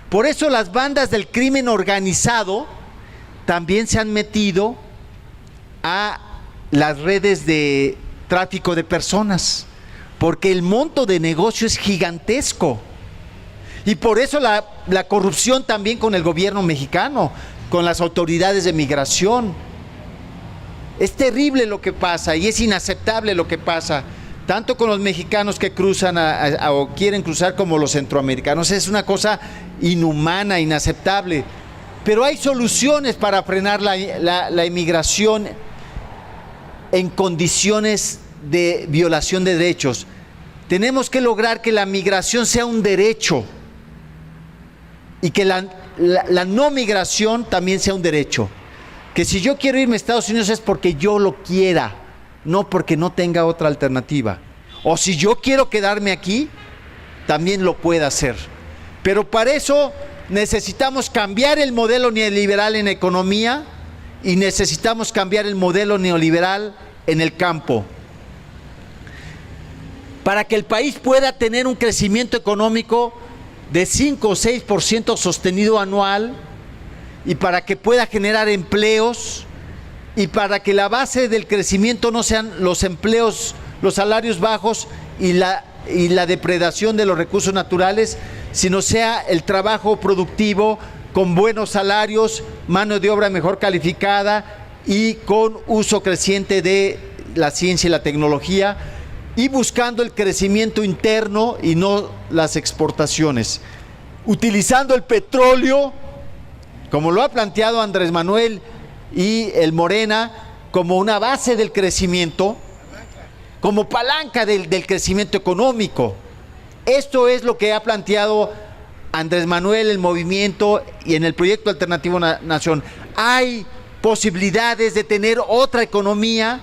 Por eso las bandas del crimen organizado también se han metido a las redes de tráfico de personas, porque el monto de negocio es gigantesco. Y por eso la corrupción también con el gobierno mexicano, con las autoridades de migración. Es terrible lo que pasa y es inaceptable lo que pasa, tanto con los mexicanos que cruzan o quieren cruzar, como los centroamericanos. Es una cosa inhumana, inaceptable. Pero hay soluciones para frenar la inmigración en condiciones de violación de derechos. Tenemos que lograr que la migración sea un derecho y que la no migración también sea un derecho. Que si yo quiero irme a Estados Unidos es porque yo lo quiera, no porque no tenga otra alternativa. O si yo quiero quedarme aquí, también lo pueda hacer. Pero para eso necesitamos cambiar el modelo neoliberal en economía y necesitamos cambiar el modelo neoliberal en el campo. Para que el país pueda tener un crecimiento económico de 5 o 6% sostenido anual, y para que pueda generar empleos, y para que la base del crecimiento no sean los empleos, los salarios bajos y la depredación de los recursos naturales, sino sea el trabajo productivo con buenos salarios, mano de obra mejor calificada y con uso creciente de la ciencia y la tecnología, y buscando el crecimiento interno y no las exportaciones, utilizando el petróleo, como lo ha planteado Andrés Manuel y el Morena, como una base del crecimiento, como palanca del crecimiento económico. Esto es lo que ha planteado Andrés Manuel, el movimiento, y en el proyecto Alternativo Nación. Hay posibilidades de tener otra economía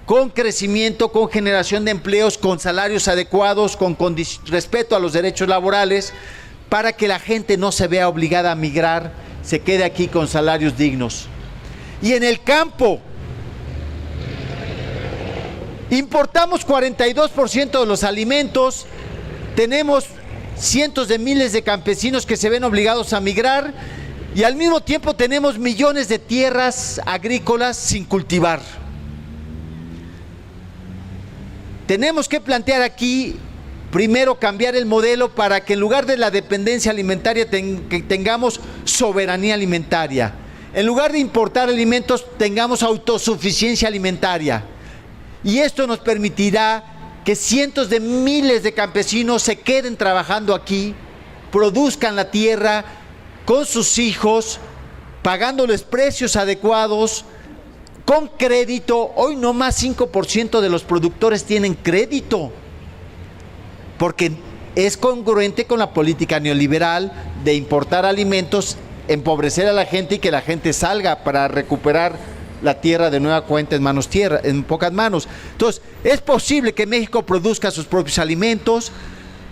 con crecimiento, con generación de empleos, con salarios adecuados, con respeto a los derechos laborales, para que la gente no se vea obligada a migrar, se quede aquí con salarios dignos. Y en el campo, importamos 42% de los alimentos, tenemos cientos de miles de campesinos que se ven obligados a migrar, y al mismo tiempo tenemos millones de tierras agrícolas sin cultivar. Tenemos que plantear aquí, primero, cambiar el modelo para que en lugar de la dependencia alimentaria tengamos soberanía alimentaria. En lugar de importar alimentos, tengamos autosuficiencia alimentaria. Y esto nos permitirá que cientos de miles de campesinos se queden trabajando aquí, produzcan la tierra con sus hijos, pagándoles precios adecuados, con crédito. Hoy no más 5% de los productores tienen crédito. porque es congruente con la política neoliberal de importar alimentos, empobrecer a la gente y que la gente salga para recuperar la tierra de nueva cuenta en pocas manos. Entonces, es posible que México produzca sus propios alimentos,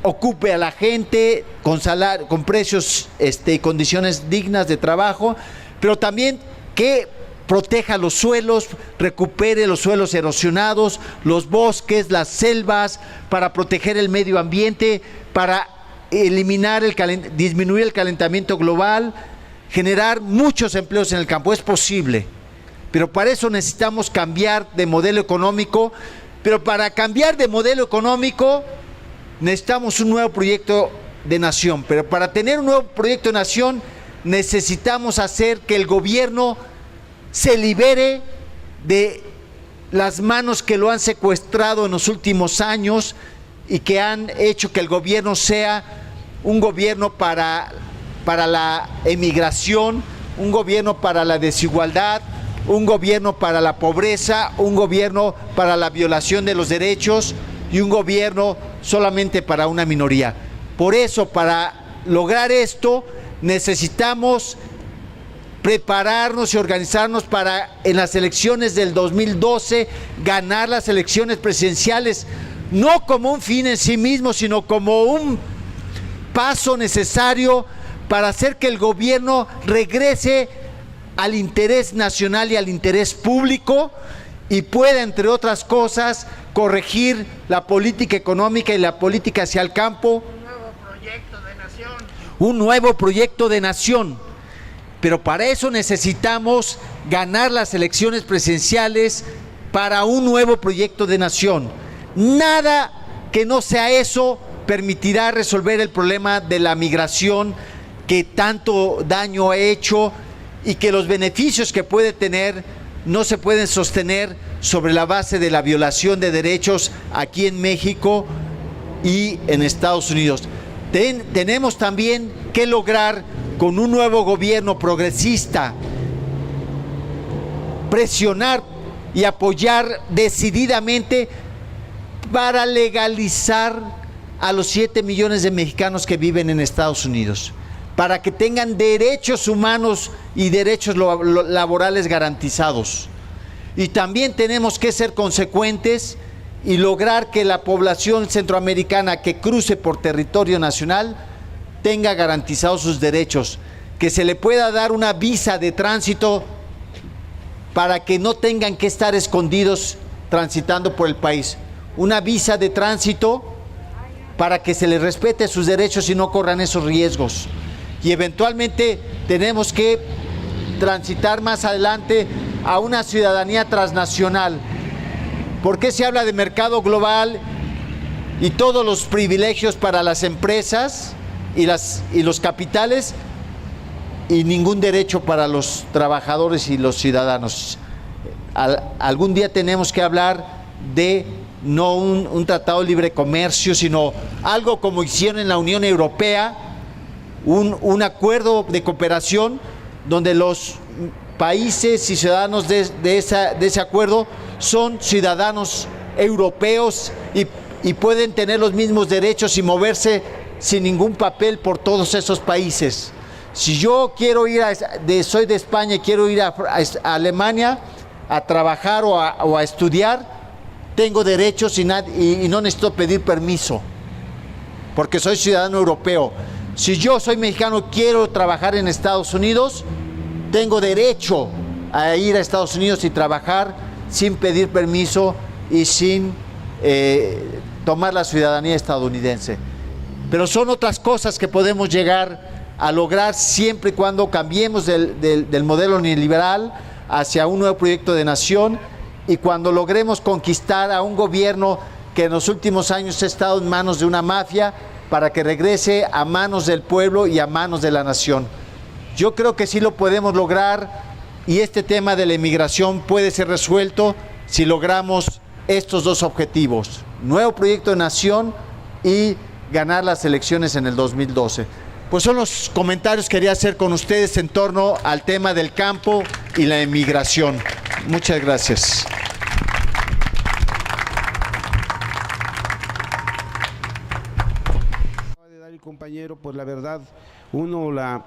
ocupe a la gente con precios y condiciones dignas de trabajo, pero también que proteja los suelos, recupere los suelos erosionados, los bosques, las selvas, para proteger el medio ambiente, para disminuir el calentamiento global, generar muchos empleos en el campo. Es posible, pero para eso necesitamos cambiar de modelo económico, pero para cambiar de modelo económico necesitamos un nuevo proyecto de nación, pero para tener un nuevo proyecto de nación necesitamos hacer que el gobierno se libere de las manos que lo han secuestrado en los últimos años y que han hecho que el gobierno sea un gobierno para la emigración, un gobierno para la desigualdad, un gobierno para la pobreza, un gobierno para la violación de los derechos y un gobierno solamente para una minoría. Por eso, para lograr esto, necesitamos prepararnos y organizarnos para en las elecciones del 2012 ganar las elecciones presidenciales, no como un fin en sí mismo, sino como un paso necesario para hacer que el gobierno regrese al interés nacional y al interés público y pueda, entre otras cosas, corregir la política económica y la política hacia el campo. Un nuevo proyecto de nación. Un nuevo proyecto de nación. Pero para eso necesitamos ganar las elecciones presidenciales para un nuevo proyecto de nación. Nada que no sea eso permitirá resolver el problema de la migración que tanto daño ha hecho y que los beneficios que puede tener no se pueden sostener sobre la base de la violación de derechos aquí en México y en Estados Unidos. Tenemos también que lograr con un nuevo gobierno progresista presionar y apoyar decididamente para legalizar a los 7 millones de mexicanos que viven en Estados Unidos, para que tengan derechos humanos y derechos laborales garantizados. Y también tenemos que ser consecuentes y lograr que la población centroamericana que cruce por territorio nacional tenga garantizados sus derechos, que se le pueda dar una visa de tránsito para que no tengan que estar escondidos transitando por el país, una visa de tránsito para que se les respete sus derechos y no corran esos riesgos. Y eventualmente tenemos que transitar más adelante a una ciudadanía transnacional. ¿Por qué se habla de mercado global y todos los privilegios para las empresas y los capitales y ningún derecho para los trabajadores y los ciudadanos? Algún día tenemos que hablar de no un tratado de libre comercio, sino algo como hicieron en la Unión Europea, un acuerdo de cooperación donde los países y ciudadanos de ese acuerdo son ciudadanos europeos y pueden tener los mismos derechos y moverse sin ningún papel por todos esos países. Si yo quiero ir soy de España y quiero ir a Alemania a trabajar o a estudiar, tengo derechos y no necesito pedir permiso, porque soy ciudadano europeo. Si yo soy mexicano y quiero trabajar en Estados Unidos, tengo derecho a ir a Estados Unidos y trabajar sin pedir permiso y sin tomar la ciudadanía estadounidense. Pero son otras cosas que podemos llegar a lograr siempre y cuando cambiemos del modelo neoliberal hacia un nuevo proyecto de nación y cuando logremos conquistar a un gobierno que en los últimos años ha estado en manos de una mafia para que regrese a manos del pueblo y a manos de la nación. Yo creo que sí lo podemos lograr y este tema de la inmigración puede ser resuelto si logramos estos dos objetivos: nuevo proyecto de nación y ganar las elecciones en el 2012. Pues son los comentarios que quería hacer con ustedes en torno al tema del campo y la inmigración. Muchas gracias. comentario, compañero, pues la verdad, uno la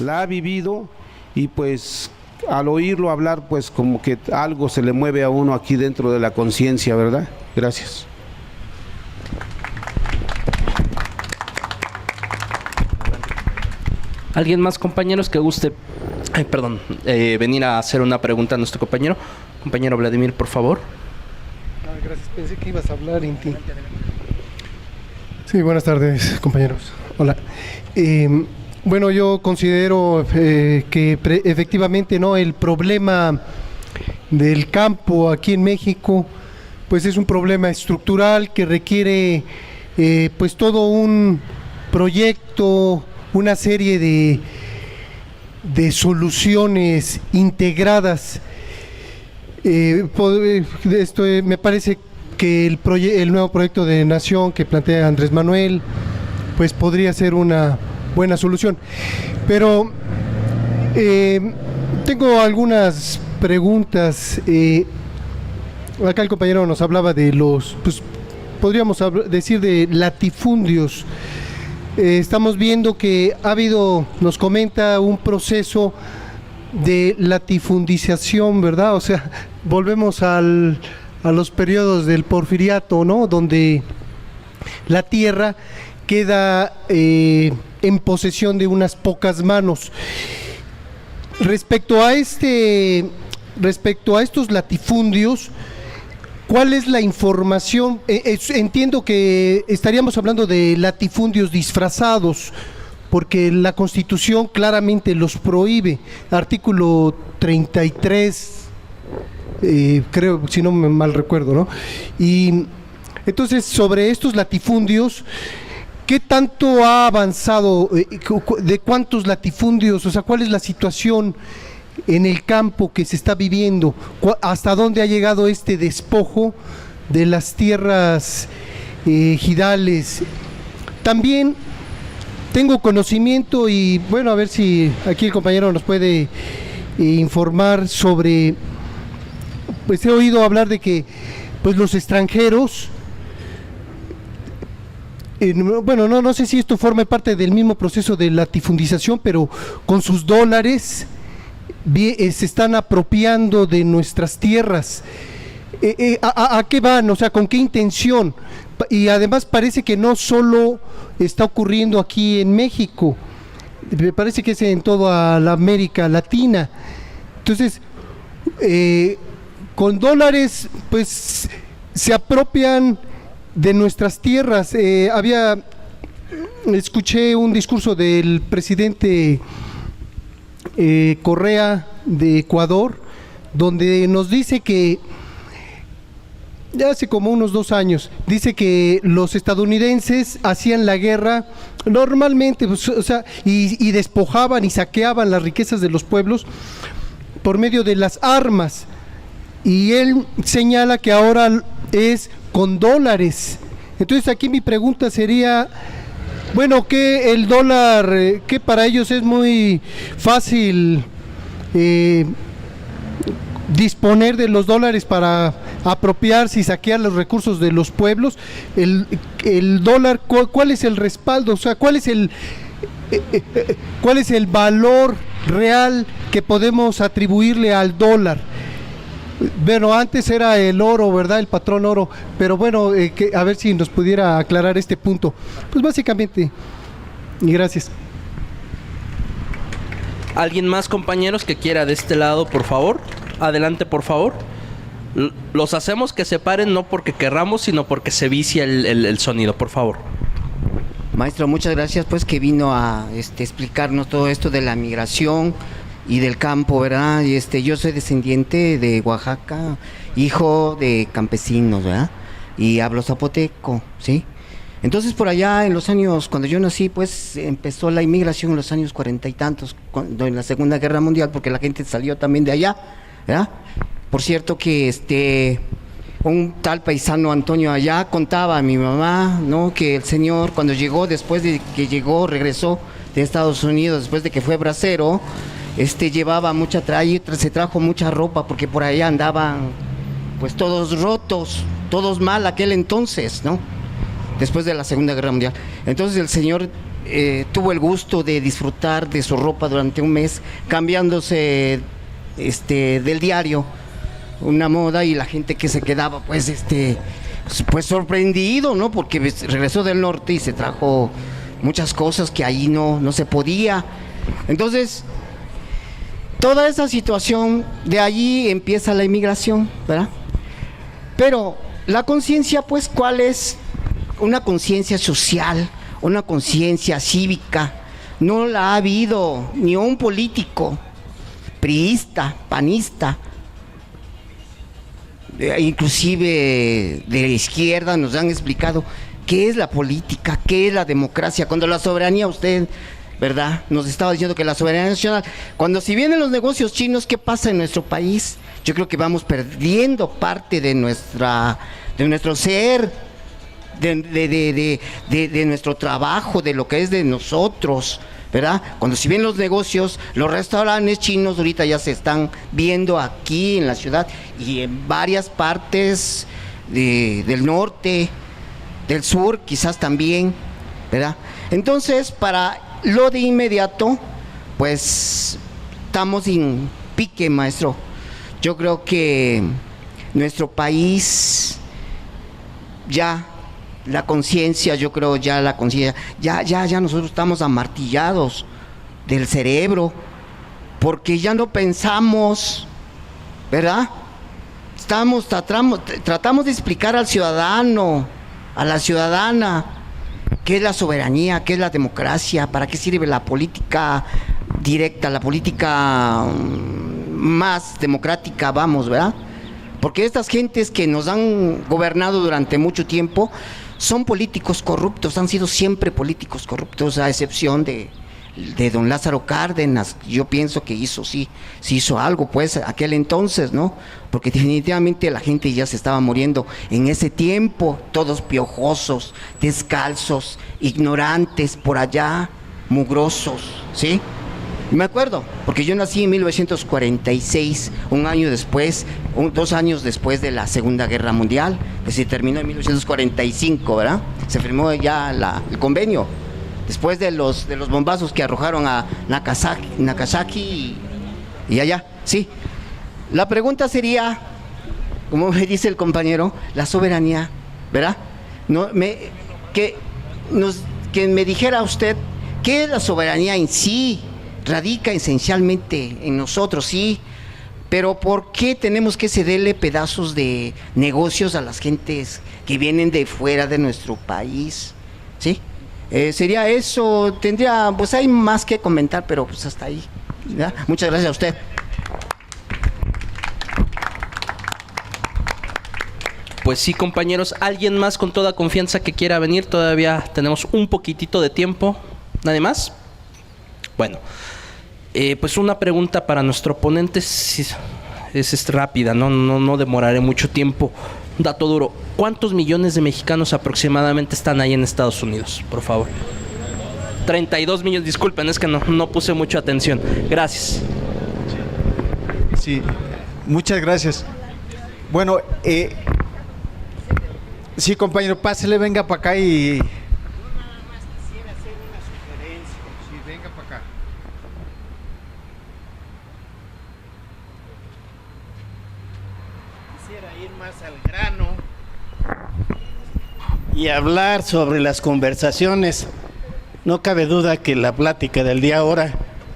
ha vivido y pues al oírlo hablar, pues como que algo se le mueve a uno aquí dentro de la conciencia, ¿verdad? Gracias. ¿Alguien más, compañeros, que guste venir a hacer una pregunta a nuestro compañero? Compañero Vladimir, por favor. Gracias, pensé que ibas a hablar, Inti. Sí, buenas tardes, compañeros. Hola. Bueno, yo considero que efectivamente, ¿no?, el problema del campo aquí en México, pues es un problema estructural que requiere pues todo un proyecto, una serie de soluciones integradas. Me parece que el nuevo proyecto de nación que plantea Andrés Manuel pues podría ser una buena solución, pero tengo algunas preguntas. Acá el compañero nos hablaba de pues podríamos decir de latifundios. Estamos viendo que ha habido, nos comenta, un proceso de latifundización, ¿verdad? O sea, volvemos a los periodos del porfiriato, ¿no?, donde la tierra queda en posesión de unas pocas manos. Respecto a estos latifundios, ¿cuál es la información? Entiendo que estaríamos hablando de latifundios disfrazados, porque la Constitución claramente los prohíbe. Artículo 33, creo, si no me mal recuerdo, ¿no? Y entonces, sobre estos latifundios, ¿qué tanto ha avanzado? ¿De cuántos latifundios? O sea, ¿cuál es la situación en el campo que se está viviendo? ¿Hasta dónde ha llegado este despojo de las tierras ejidales? También tengo conocimiento, y bueno, a ver si aquí el compañero nos puede informar sobre, pues he oído hablar de que pues los extranjeros, bueno, no sé si esto forma parte del mismo proceso de latifundización, pero con sus dólares se están apropiando de nuestras tierras. ¿A qué van? O sea, ¿con qué intención? Y además parece que no solo está ocurriendo aquí en México, me parece que es en toda la América Latina. Entonces, con dólares, pues se apropian de nuestras tierras. Escuché un discurso del presidente Correa de Ecuador, donde nos dice que ya hace como unos 2 años, dice que los estadounidenses hacían la guerra normalmente, pues, o sea, y despojaban y saqueaban las riquezas de los pueblos por medio de las armas, y él señala que ahora es con dólares. Entonces aquí mi pregunta sería, bueno, que el dólar, que para ellos es muy fácil disponer de los dólares para apropiarse y saquear los recursos de los pueblos. El dólar, ¿cuál es el respaldo? O sea, ¿cuál es el valor real que podemos atribuirle al dólar? Bueno, antes era el oro, ¿verdad? El patrón oro, pero bueno, a ver si nos pudiera aclarar este punto. Pues básicamente, y gracias. ¿Alguien más, compañeros, que quiera de este lado, por favor? Adelante, por favor. Los hacemos que se paren no porque querramos, sino porque se vicia el sonido, por favor. Maestro, muchas gracias, pues, que vino a explicarnos todo esto de la migración y del campo, ¿verdad? Y yo soy descendiente de Oaxaca, hijo de campesinos, ¿verdad? Y hablo zapoteco, ¿sí? Entonces, por allá en los años, cuando yo nací, pues empezó la inmigración en los años 40 y tantos, en la Segunda Guerra Mundial, porque la gente salió también de allá, ¿verdad? Por cierto que un tal paisano Antonio allá contaba a mi mamá, ¿no?, que el señor cuando llegó, después de que regresó de Estados Unidos, después de que fue bracero, llevaba se trajo mucha ropa, porque por allá andaban pues todos rotos, todos mal aquel entonces, ¿no?, después de la Segunda Guerra Mundial. Entonces el señor tuvo el gusto de disfrutar de su ropa durante un mes, cambiándose del diario, una moda, y la gente que se quedaba pues sorprendido, ¿no? Porque regresó del norte y se trajo muchas cosas que ahí no se podía. Entonces, toda esa situación, de allí empieza la inmigración, ¿verdad? Pero la conciencia, pues, ¿cuál es? Una conciencia social, una conciencia cívica. No la ha habido ni un político priista, panista, inclusive de la izquierda, nos han explicado qué es la política, qué es la democracia. Cuando la soberanía, usted, ¿verdad?, nos estaba diciendo que la soberanía nacional, cuando si vienen los negocios chinos, ¿qué pasa en nuestro país? Yo creo que vamos perdiendo parte de nuestro ser, de nuestro trabajo, de lo que es de nosotros, ¿verdad? Cuando si bien los negocios, los restaurantes chinos ahorita ya se están viendo aquí en la ciudad y en varias partes del norte, del sur, quizás también, ¿verdad? Entonces, para lo de inmediato, pues estamos en pique, maestro. Yo creo que nuestro país ya la conciencia, yo creo ya la conciencia, ya nosotros estamos amartillados del cerebro, porque ya no pensamos, ¿verdad? Tratamos de explicar al ciudadano, a la ciudadana, qué es la soberanía, qué es la democracia, para qué sirve la política directa, la política más democrática, vamos, ¿verdad? Porque estas gentes que nos han gobernado durante mucho tiempo son políticos corruptos, han sido siempre políticos corruptos, a excepción de don Lázaro Cárdenas. Yo pienso que sí hizo algo, pues, aquel entonces, ¿no? Porque definitivamente la gente ya se estaba muriendo en ese tiempo, todos piojosos, descalzos, ignorantes por allá, mugrosos, ¿sí? Me acuerdo, porque yo nací en 1946, un año después, 2 años después de la Segunda Guerra Mundial, que se terminó en 1945, ¿verdad? Se firmó ya el convenio, después de los bombazos que arrojaron a Nagasaki y allá, sí. La pregunta sería, como me dice el compañero, la soberanía, ¿verdad? Que me dijera usted, ¿qué es la soberanía en sí? Radica esencialmente en nosotros, sí, pero ¿por qué tenemos que cederle pedazos de negocios a las gentes que vienen de fuera de nuestro país? ¿Sí? Sería eso, pues hay más que comentar, pero pues hasta ahí, ¿verdad? Muchas gracias a usted. Pues sí, compañeros, ¿alguien más con toda confianza que quiera venir? Todavía tenemos un poquitito de tiempo. ¿Nadie más? Bueno, pues una pregunta para nuestro ponente es rápida, no demoraré mucho tiempo. Dato duro, ¿cuántos millones de mexicanos aproximadamente están ahí en Estados Unidos? Por favor. 32 millones, disculpen, es que no puse mucha atención. Gracias. Sí, muchas gracias. Bueno, sí, compañero, pásele, venga para acá y... Y hablar sobre las conversaciones. No cabe duda que la plática del día ahora,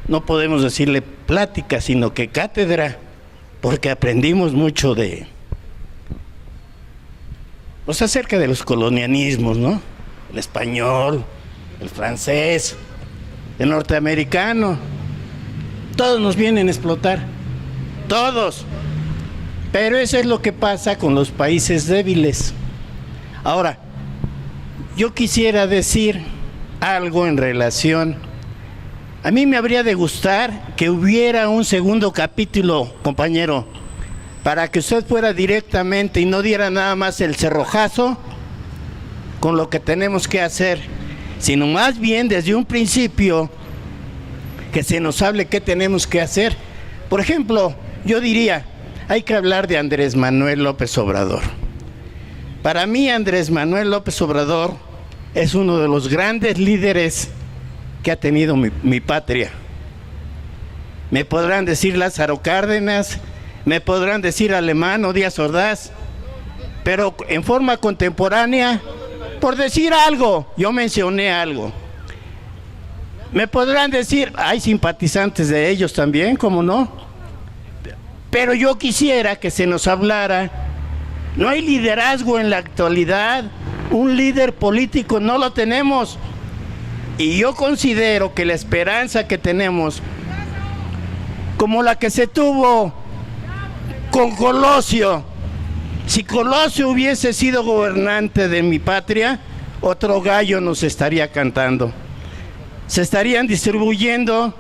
no podemos decirle plática, sino que cátedra, porque aprendimos mucho pues acerca de los colonialismos, ¿no? El español, el francés, el norteamericano. Todos nos vienen a explotar, todos. Pero eso es lo que pasa con los países débiles. Ahora, yo quisiera decir algo en relación. A mí me habría de gustar que hubiera un segundo capítulo, compañero, para que usted fuera directamente y no diera nada más el cerrojazo con lo que tenemos que hacer, sino más bien desde un principio que se nos hable qué tenemos que hacer. Por ejemplo, yo diría, hay que hablar de Andrés Manuel López Obrador. Para mí, Andrés Manuel López Obrador es uno de los grandes líderes que ha tenido mi patria. Me podrán decir Lázaro Cárdenas, me podrán decir Alemán o Díaz Ordaz, pero en forma contemporánea, por decir algo, yo mencioné algo. Me podrán decir, hay simpatizantes de ellos también, ¿cómo no? Pero yo quisiera que se nos hablara, no hay liderazgo en la actualidad, un líder político no lo tenemos. Y yo considero que la esperanza que tenemos, como la que se tuvo con Colosio, si Colosio hubiese sido gobernante de mi patria, otro gallo nos estaría cantando. Se estarían distribuyendo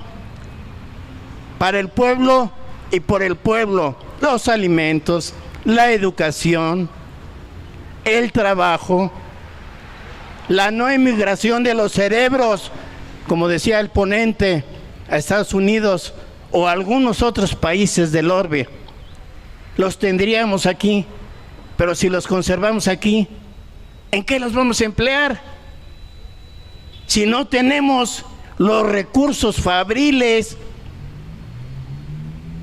para el pueblo y por el pueblo los alimentos, la educación, el trabajo, la no emigración de los cerebros, como decía el ponente, a Estados Unidos o a algunos otros países del orbe. Los tendríamos aquí, pero si los conservamos aquí, ¿en qué los vamos a emplear? Si no tenemos los recursos fabriles,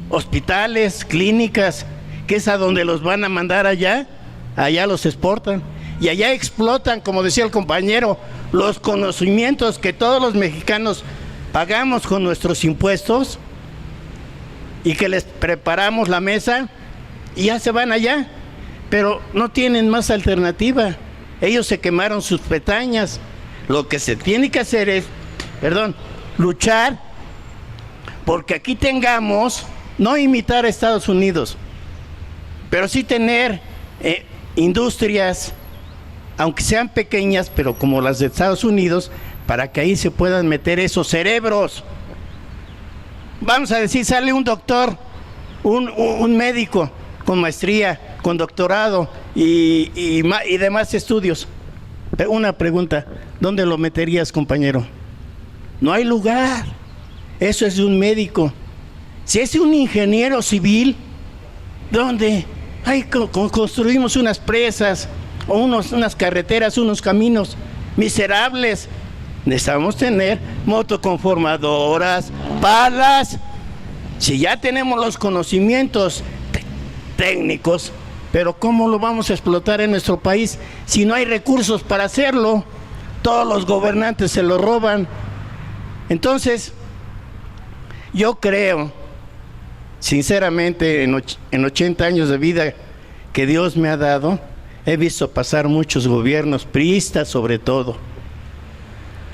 hospitales, clínicas, que es a donde los van a mandar allá los exportan. Y allá explotan, como decía el compañero, los conocimientos que todos los mexicanos pagamos con nuestros impuestos y que les preparamos la mesa y ya se van allá, pero no tienen más alternativa. Ellos se quemaron sus pestañas. Lo que se tiene que hacer es, luchar porque aquí tengamos, no imitar a Estados Unidos, pero sí tener industrias, aunque sean pequeñas, pero como las de Estados Unidos, para que ahí se puedan meter esos cerebros. Vamos a decir, sale un doctor, un médico con maestría, con doctorado y demás estudios. Pero una pregunta, ¿dónde lo meterías, compañero? No hay lugar. Eso es de un médico. Si es un ingeniero civil, ¿dónde? Ay, construimos unas presas o unas carreteras, unos caminos miserables. Necesitamos tener motoconformadoras, palas. Si ya tenemos los conocimientos técnicos, pero ¿cómo lo vamos a explotar en nuestro país si no hay recursos para hacerlo? Todos los gobernantes se lo roban. Entonces, yo creo, sinceramente, en 80 años de vida que Dios me ha dado, he visto pasar muchos gobiernos, priistas sobre todo.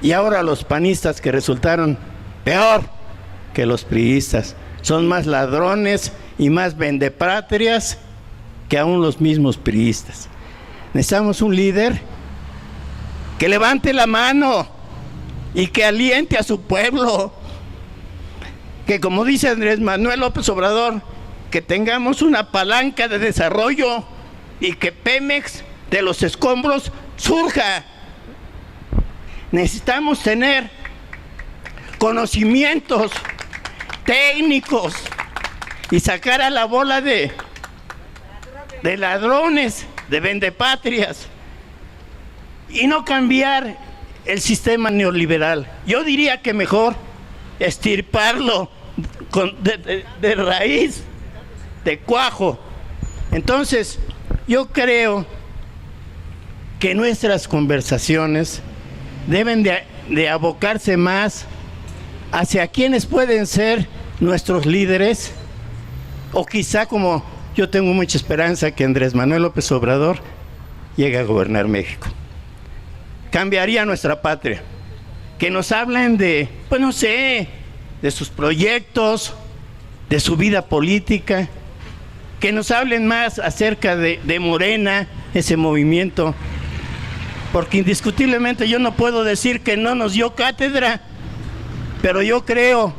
Y ahora los panistas que resultaron peor que los priistas. Son más ladrones y más vendepatrias que aún los mismos priistas. Necesitamos un líder que levante la mano y que aliente a su pueblo. Que, como dice Andrés Manuel López Obrador, que tengamos una palanca de desarrollo y que Pemex de los escombros surja. Necesitamos tener conocimientos técnicos y sacar a la bola de ladrones, de vendepatrias, y no cambiar el sistema neoliberal. Yo diría que mejor extirparlo de raíz, de cuajo. Entonces, yo creo que nuestras conversaciones deben de abocarse más hacia quienes pueden ser nuestros líderes, o quizá, como yo tengo mucha esperanza, que Andrés Manuel López Obrador llegue a gobernar México. Cambiaría nuestra patria. Que nos hablen de, pues no sé, de sus proyectos, de su vida política, que nos hablen más acerca de Morena, ese movimiento, porque indiscutiblemente yo no puedo decir que no nos dio cátedra, pero yo creo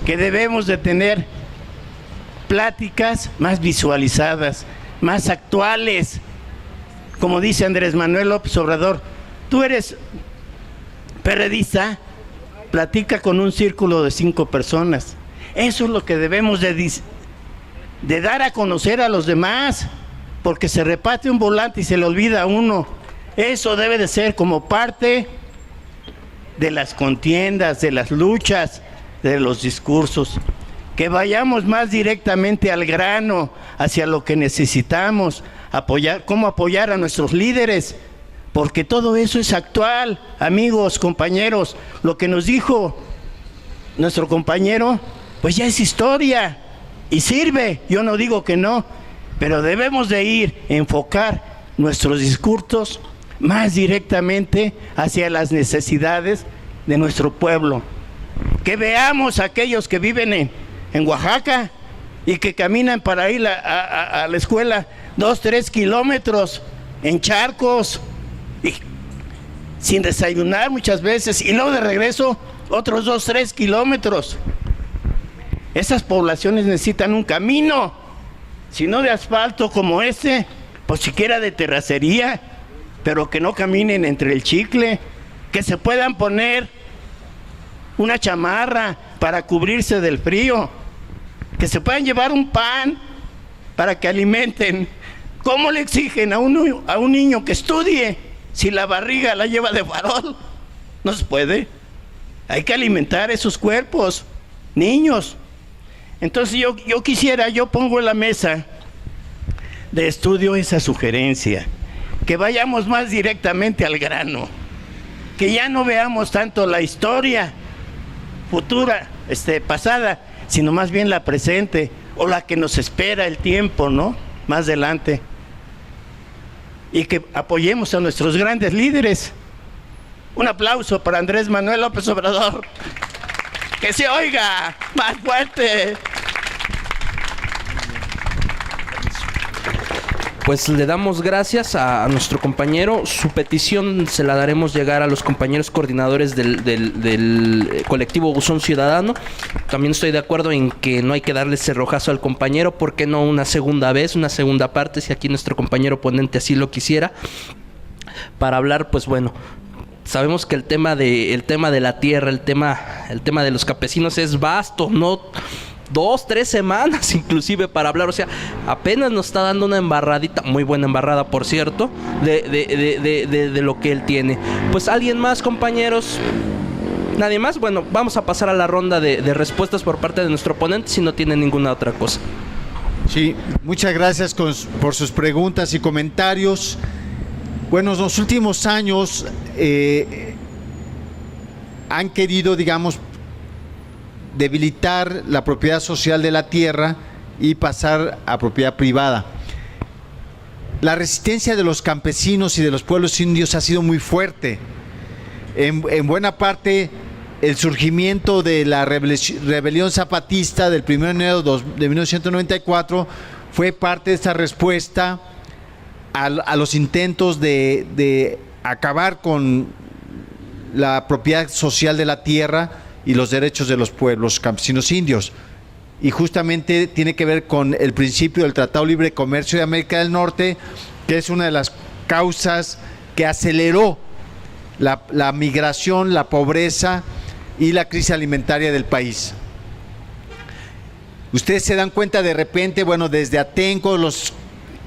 que debemos de tener pláticas más visualizadas, más actuales. Como dice Andrés Manuel López Obrador, tú eres perredista, platica con un círculo de 5 personas. Eso es lo que debemos de dar a conocer a los demás, porque se reparte un volante y se le olvida a uno. Eso debe de ser como parte de las contiendas, de las luchas, de los discursos. Que vayamos más directamente al grano, hacia lo que necesitamos, cómo apoyar a nuestros líderes, porque todo eso es actual, amigos, compañeros. Lo que nos dijo nuestro compañero, pues ya es historia y sirve, yo no digo que no, pero debemos de enfocar nuestros discursos más directamente hacia las necesidades de nuestro pueblo. Que veamos a aquellos que viven en Oaxaca y que caminan para ir a la escuela 2-3 kilómetros en charcos y sin desayunar muchas veces, y luego de regreso otros 2-3 kilómetros. Esas poblaciones necesitan un camino, si no de asfalto como este, pues siquiera de terracería, pero que no caminen entre el chicle, que se puedan poner una chamarra para cubrirse del frío, que se puedan llevar un pan para que alimenten. ¿Cómo le exigen a un niño que estudie si la barriga la lleva de farol? No se puede. Hay que alimentar esos cuerpos, niños. Entonces yo pongo en la mesa de estudio esa sugerencia, que vayamos más directamente al grano, que ya no veamos tanto la historia futura, pasada, sino más bien la presente, o la que nos espera el tiempo, ¿no? Más adelante. Y que apoyemos a nuestros grandes líderes. Un aplauso para Andrés Manuel López Obrador. ¡Que se oiga más fuerte! Pues le damos gracias a nuestro compañero. Su petición se la daremos llegar a los compañeros coordinadores del colectivo Buzón Ciudadano. También estoy de acuerdo en que no hay que darle cerrojazo al compañero. ¿Por qué no una segunda vez, una segunda parte, si aquí nuestro compañero ponente así lo quisiera? Para hablar, pues bueno, sabemos que el tema de la tierra, el tema de los campesinos es vasto, ¿no? 2-3 semanas inclusive para hablar, o sea, apenas nos está dando una embarradita, muy buena embarrada por cierto, de lo que él tiene. Pues alguien más, compañeros, nadie más. Bueno, vamos a pasar a la ronda de respuestas por parte de nuestro ponente si no tiene ninguna otra cosa. Sí, muchas gracias por sus preguntas y comentarios. Bueno, en los últimos años han querido, digamos, debilitar la propiedad social de la tierra y pasar a propiedad privada. La resistencia de los campesinos y de los pueblos indios ha sido muy fuerte. En buena parte, el surgimiento de la rebelión zapatista del 1 de enero de 1994 fue parte de esta respuesta a los intentos de acabar con la propiedad social de la tierra y los derechos de los pueblos campesinos indios. Y justamente tiene que ver con el principio del Tratado Libre de Comercio de América del Norte, que es una de las causas que aceleró la migración, la pobreza y la crisis alimentaria del país. Ustedes se dan cuenta de repente, bueno, desde Atenco, los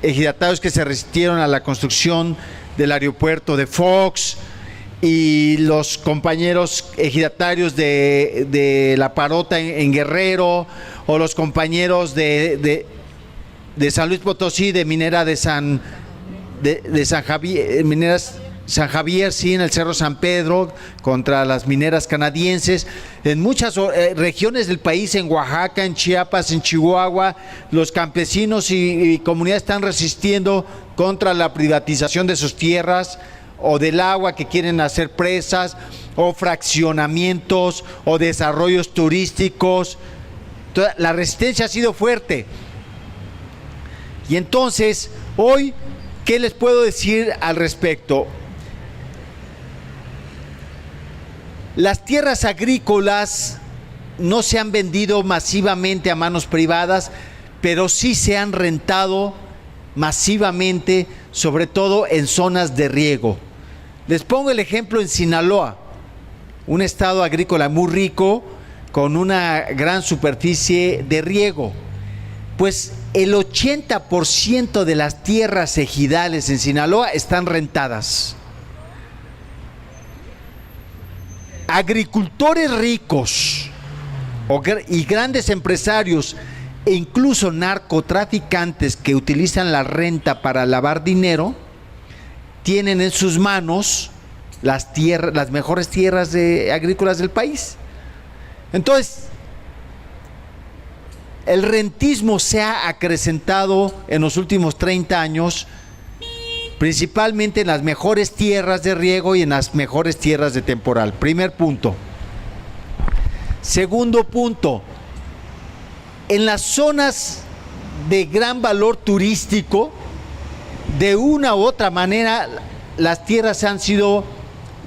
ejidatarios que se resistieron a la construcción del aeropuerto de Fox, y los compañeros ejidatarios de La Parota en Guerrero, o los compañeros de San Luis Potosí, de minera de San Javier, mineras San Javier, sí, en el Cerro San Pedro, contra las mineras canadienses. En muchas regiones del país, en Oaxaca, en Chiapas, en Chihuahua, los campesinos y comunidades están resistiendo contra la privatización de sus tierras, o del agua que quieren hacer presas, o fraccionamientos, o desarrollos turísticos. La resistencia ha sido fuerte. Y entonces, hoy, ¿qué les puedo decir al respecto? Las tierras agrícolas no se han vendido masivamente a manos privadas, pero sí se han rentado masivamente, sobre todo en zonas de riego. Les pongo el ejemplo en Sinaloa, un estado agrícola muy rico, con una gran superficie de riego. Pues el 80% de las tierras ejidales en Sinaloa están rentadas. agricultores ricos y grandes empresarios e incluso narcotraficantes que utilizan la renta para lavar dinero tienen en sus manos las mejores tierras agrícolas del país. Entonces, el rentismo se ha acrecentado en los últimos 30 años, principalmente en las mejores tierras de riego y en las mejores tierras de temporal. Primer punto. Segundo punto, en las zonas de gran valor turístico, de una u otra manera, las tierras han sido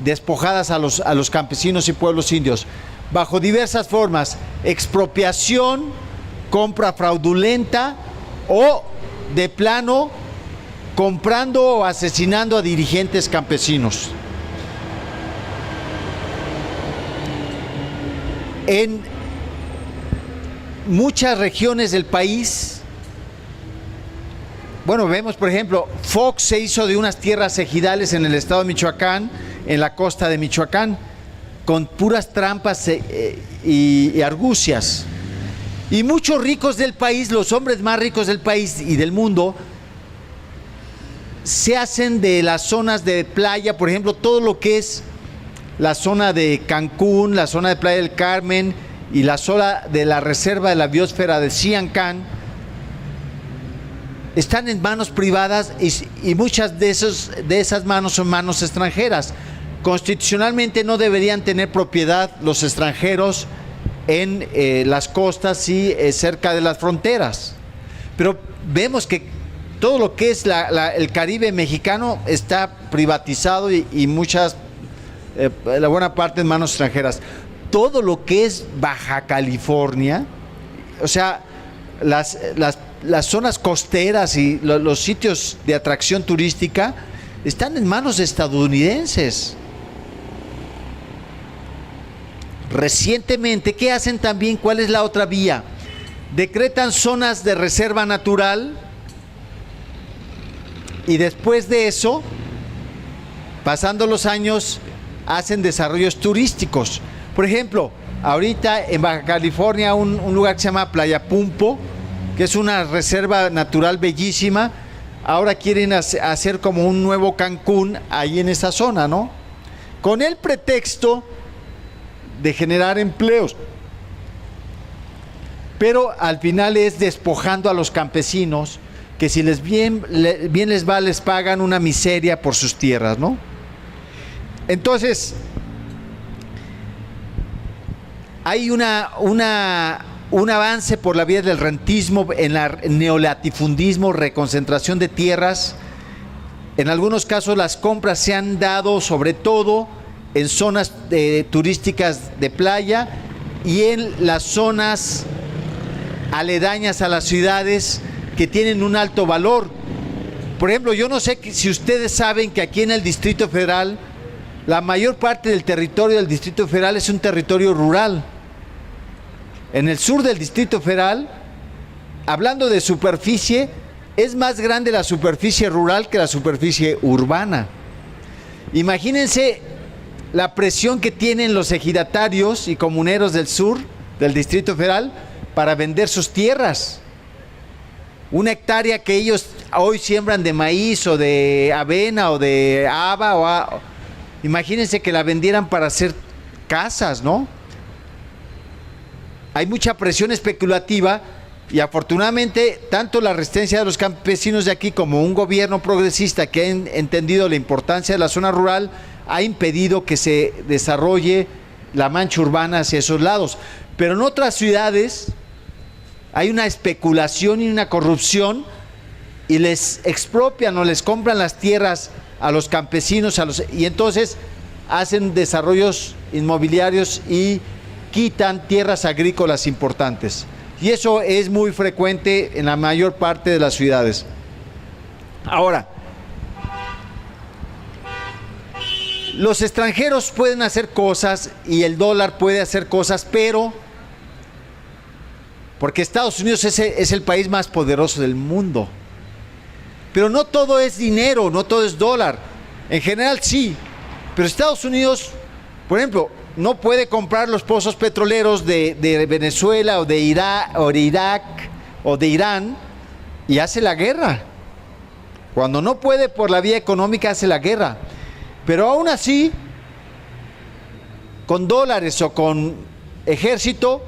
despojadas a los campesinos y pueblos indios, bajo diversas formas: expropiación, compra fraudulenta o, de plano, comprando o asesinando a dirigentes campesinos. En muchas regiones del país, bueno, vemos por ejemplo, Fox se hizo de unas tierras ejidales en el estado de Michoacán, en la costa de Michoacán, con puras trampas y argucias. Y muchos ricos del país, los hombres más ricos del país y del mundo, se hacen de las zonas de playa, por ejemplo, todo lo que es la zona de Cancún, la zona de Playa del Carmen y la zona de la reserva de la biosfera de Siancán, están en manos privadas y muchas de esas manos son manos extranjeras. Constitucionalmente no deberían tener propiedad los extranjeros en las costas y cerca de las fronteras. Pero vemos que todo lo que es el Caribe mexicano está privatizado y la buena parte en manos extranjeras. Todo lo que es Baja California, o sea, las zonas costeras y los sitios de atracción turística están en manos estadounidenses. Recientemente, ¿qué hacen también? ¿Cuál es la otra vía? Decretan zonas de reserva natural y después de eso, pasando los años, hacen desarrollos turísticos. Por ejemplo, ahorita en Baja California un lugar que se llama Playa Pumpo, que es una reserva natural bellísima. Ahora quieren hacer como un nuevo Cancún ahí en esa zona, ¿no? Con el pretexto de generar empleos. Pero al final es despojando a los campesinos, que si bien les va, les pagan una miseria por sus tierras, ¿no? Entonces, hay un avance por la vía del rentismo, en el neolatifundismo, reconcentración de tierras. En algunos casos las compras se han dado sobre todo en zonas turísticas de playa y en las zonas aledañas a las ciudades que tienen un alto valor. Por ejemplo, yo no sé si ustedes saben que aquí en el Distrito Federal, la mayor parte del territorio del Distrito Federal es un territorio rural. En el sur del Distrito Federal, hablando de superficie, es más grande la superficie rural que la superficie urbana. Imagínense la presión que tienen los ejidatarios y comuneros del sur del Distrito Federal para vender sus tierras. Una hectárea que ellos hoy siembran de maíz o de avena o de haba, imagínense que la vendieran para hacer casas, ¿no? Hay mucha presión especulativa y afortunadamente tanto la resistencia de los campesinos de aquí como un gobierno progresista que ha entendido la importancia de la zona rural ha impedido que se desarrolle la mancha urbana hacia esos lados. Pero en otras ciudades hay una especulación y una corrupción y les expropian o les compran las tierras a los campesinos y entonces hacen desarrollos inmobiliarios y quitan tierras agrícolas importantes. Y eso es muy frecuente en la mayor parte de las ciudades. Ahora, los extranjeros pueden hacer cosas y el dólar puede hacer cosas, pero porque Estados Unidos es el país más poderoso del mundo. Pero no todo es dinero, no todo es dólar. En general sí, pero Estados Unidos, por ejemplo, no puede comprar los pozos petroleros de Venezuela o de Irak o de Irán y hace la guerra. Cuando no puede por la vía económica hace la guerra. Pero aún así, con dólares o con ejército,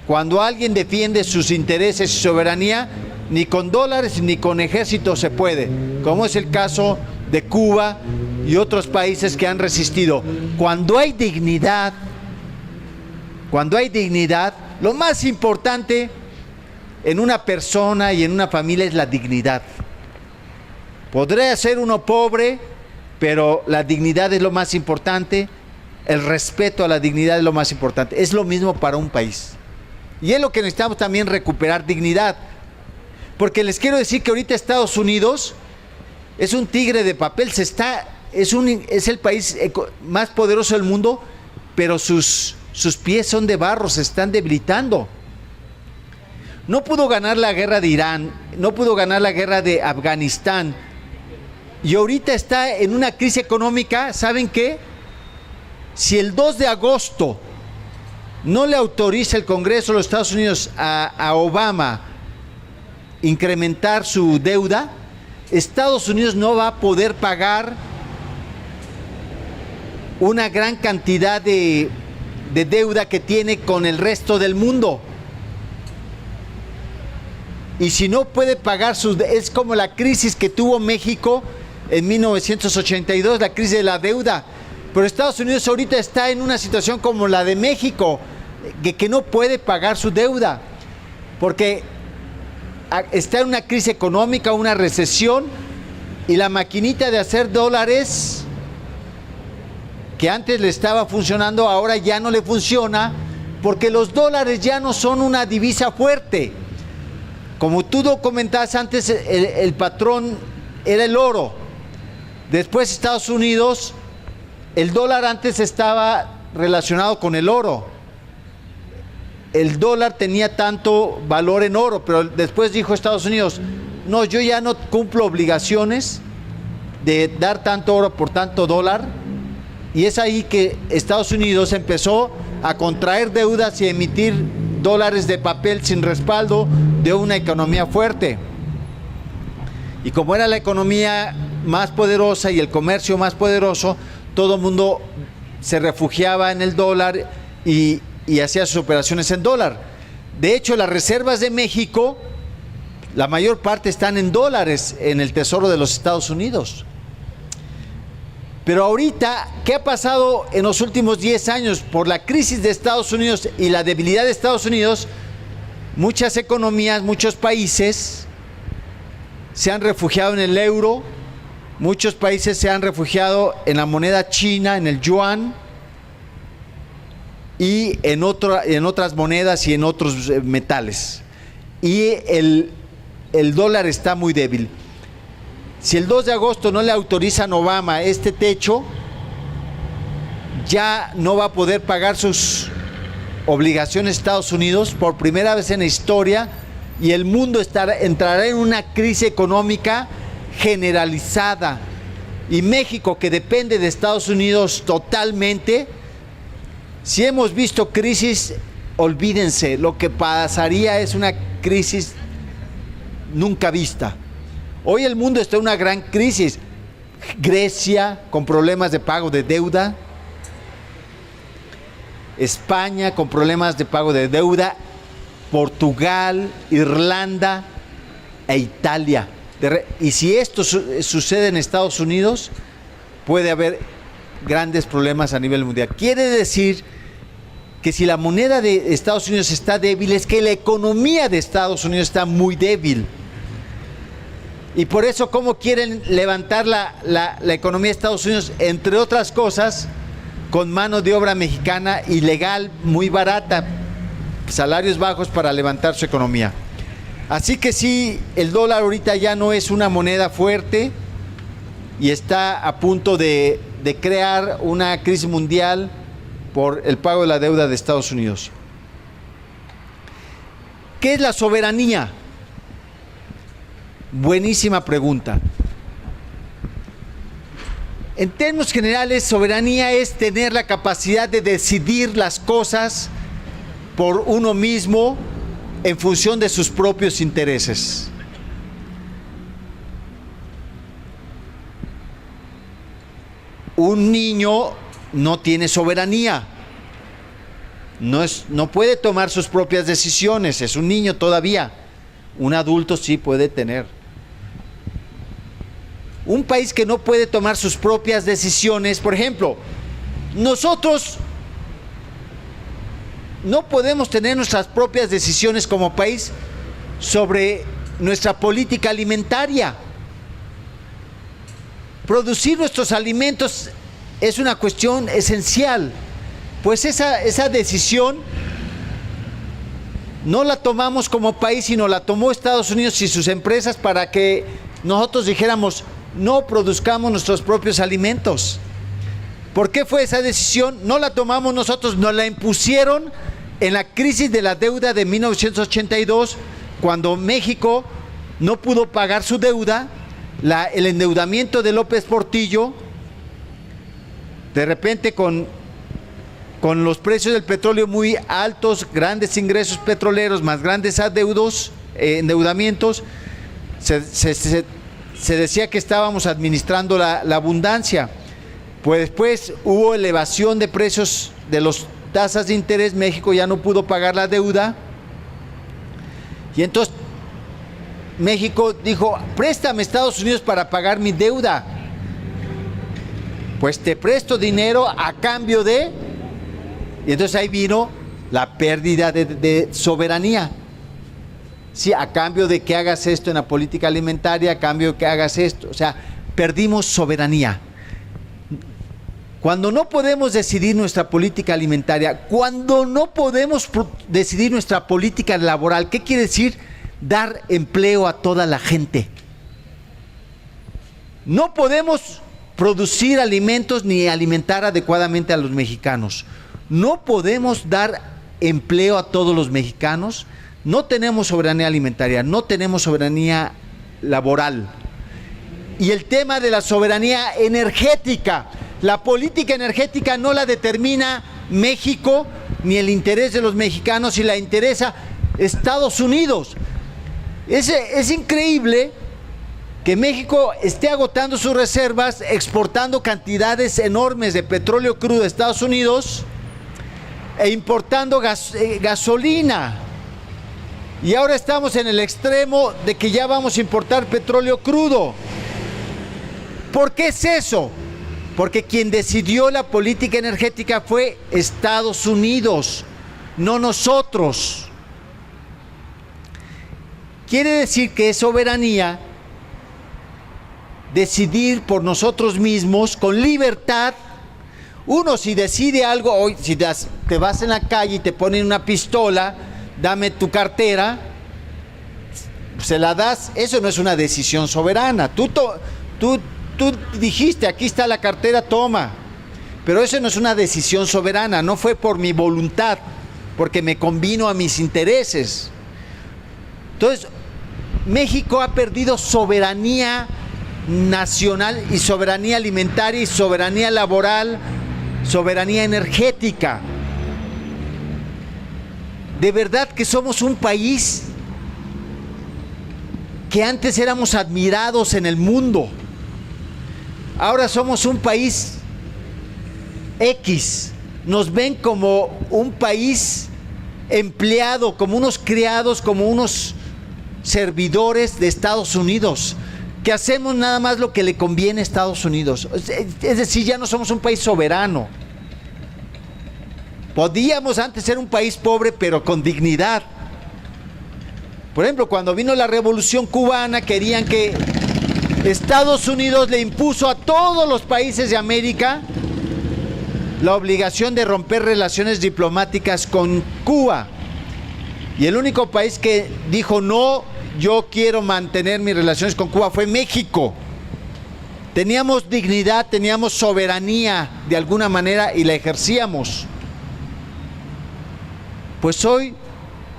cuando alguien defiende sus intereses y soberanía, ni con dólares ni con ejército se puede, como es el caso de Cuba y otros países que han resistido. Cuando hay dignidad, lo más importante en una persona y en una familia es la dignidad. Podría ser uno pobre, pero la dignidad es lo más importante, el respeto a la dignidad es lo más importante. Es lo mismo para un país. Y es lo que necesitamos también, recuperar dignidad. Porque les quiero decir que ahorita Estados Unidos es un tigre de papel, es el país más poderoso del mundo, pero sus pies son de barro, se están debilitando. No pudo ganar la guerra de Irán, no pudo ganar la guerra de Afganistán, y ahorita está en una crisis económica. ¿Saben qué? Si el 2 de agosto no le autoriza el Congreso de los Estados Unidos a Obama incrementar su deuda, Estados Unidos no va a poder pagar una gran cantidad de deuda que tiene con el resto del mundo. Y si no puede pagar es como la crisis que tuvo México en 1982, la crisis de la deuda. Pero Estados Unidos ahorita está en una situación como la de México, que no puede pagar su deuda, porque está en una crisis económica, una recesión, y la maquinita de hacer dólares que antes le estaba funcionando, ahora ya no le funciona, porque los dólares ya no son una divisa fuerte. Como tú comentabas antes, el patrón era el oro. Después Estados Unidos, el dólar antes estaba relacionado con el oro. El dólar tenía tanto valor en oro, pero después dijo Estados Unidos, no, yo ya no cumplo obligaciones de dar tanto oro por tanto dólar. Y es ahí que Estados Unidos empezó a contraer deudas y emitir dólares de papel sin respaldo de una economía fuerte. Y como era la economía más poderosa y el comercio más poderoso, todo el mundo se refugiaba en el dólar y hacía sus operaciones en dólar. De hecho, las reservas de México, la mayor parte están en dólares en el Tesoro de los Estados Unidos. Pero ahorita, ¿qué ha pasado en los últimos 10 años? Por la crisis de Estados Unidos y la debilidad de Estados Unidos, muchas economías, muchos países se han refugiado en el euro, muchos países se han refugiado en la moneda china, en el yuan, y en otras monedas y en otros metales. Y el dólar está muy débil. Si el 2 de agosto no le autorizan a Obama este techo, ya no va a poder pagar sus obligaciones Estados Unidos por primera vez en la historia, y el mundo entrará en una crisis económica generalizada. Y México, que depende de Estados Unidos totalmente, si hemos visto crisis, olvídense, lo que pasaría es una crisis nunca vista. Hoy el mundo está en una gran crisis. Grecia con problemas de pago de deuda, España con problemas de pago de deuda, Portugal, Irlanda e Italia. Y si esto sucede en Estados Unidos, puede haber grandes problemas a nivel mundial. Quiere decir que si la moneda de Estados Unidos está débil, es que la economía de Estados Unidos está muy débil. Y por eso, ¿cómo quieren levantar la economía de Estados Unidos? Entre otras cosas, con mano de obra mexicana ilegal, muy barata, salarios bajos para levantar su economía. Así que sí, el dólar ahorita ya no es una moneda fuerte y está a punto de crear una crisis mundial por el pago de la deuda de Estados Unidos. ¿Qué es la soberanía? Buenísima pregunta. En términos generales, soberanía es tener la capacidad de decidir las cosas por uno mismo en función de sus propios intereses. Un niño no tiene soberanía, no puede tomar sus propias decisiones, es un niño todavía. Un adulto sí puede tener. Un país que no puede tomar sus propias decisiones, por ejemplo, nosotros no podemos tener nuestras propias decisiones como país sobre nuestra política alimentaria. Producir nuestros alimentos es una cuestión esencial, pues esa decisión no la tomamos como país, sino la tomó Estados Unidos y sus empresas para que nosotros dijéramos, no produzcamos nuestros propios alimentos. ¿Por qué fue esa decisión? No la tomamos nosotros, nos la impusieron en la crisis de la deuda de 1982, cuando México no pudo pagar su deuda, el endeudamiento de López Portillo, de repente con los precios del petróleo muy altos, grandes ingresos petroleros, más grandes endeudamientos, se decía que estábamos administrando la abundancia. Pues después hubo elevación de precios de las tasas de interés, México ya no pudo pagar la deuda, y entonces México dijo, préstame Estados Unidos para pagar mi deuda. Pues te presto dinero a cambio de... Y entonces ahí vino la pérdida de soberanía. Sí, a cambio de que hagas esto en la política alimentaria, a cambio de que hagas esto. O sea, perdimos soberanía. Cuando no podemos decidir nuestra política alimentaria, cuando no podemos decidir nuestra política laboral, ¿qué quiere decir? Dar empleo a toda la gente. No podemos producir alimentos ni alimentar adecuadamente a los mexicanos. No podemos dar empleo a todos los mexicanos. No tenemos soberanía alimentaria, no tenemos soberanía laboral. Y el tema de la soberanía energética, la política energética no la determina México ni el interés de los mexicanos, y la interesa Estados Unidos. Es increíble que México esté agotando sus reservas, exportando cantidades enormes de petróleo crudo a Estados Unidos e importando gasolina. Y ahora estamos en el extremo de que ya vamos a importar petróleo crudo. ¿Por qué es eso? Porque quien decidió la política energética fue Estados Unidos, no nosotros. Quiere decir que es soberanía decidir por nosotros mismos, con libertad. Uno, si decide algo, hoy si te vas en la calle y te ponen una pistola, dame tu cartera, se la das, eso no es una decisión soberana. Tú dijiste, aquí está la cartera, toma. Pero eso no es una decisión soberana, no fue por mi voluntad, porque me convino a mis intereses. Entonces, México ha perdido soberanía nacional y soberanía alimentaria y soberanía laboral, soberanía energética. De verdad que somos un país que antes éramos admirados en el mundo. Ahora somos un país X. Nos ven como un país empleado, como unos criados, como unos servidores de Estados Unidos, que hacemos nada más lo que le conviene a Estados Unidos. Es decir, ya no somos un país soberano. Podíamos antes ser un país pobre, pero con dignidad. Por ejemplo, cuando vino la Revolución Cubana, querían que Estados Unidos le impuso a todos los países de América la obligación de romper relaciones diplomáticas con Cuba. Y el único país que dijo no, yo quiero mantener mis relaciones con Cuba, fue México. Teníamos dignidad, teníamos soberanía de alguna manera y la ejercíamos. Pues hoy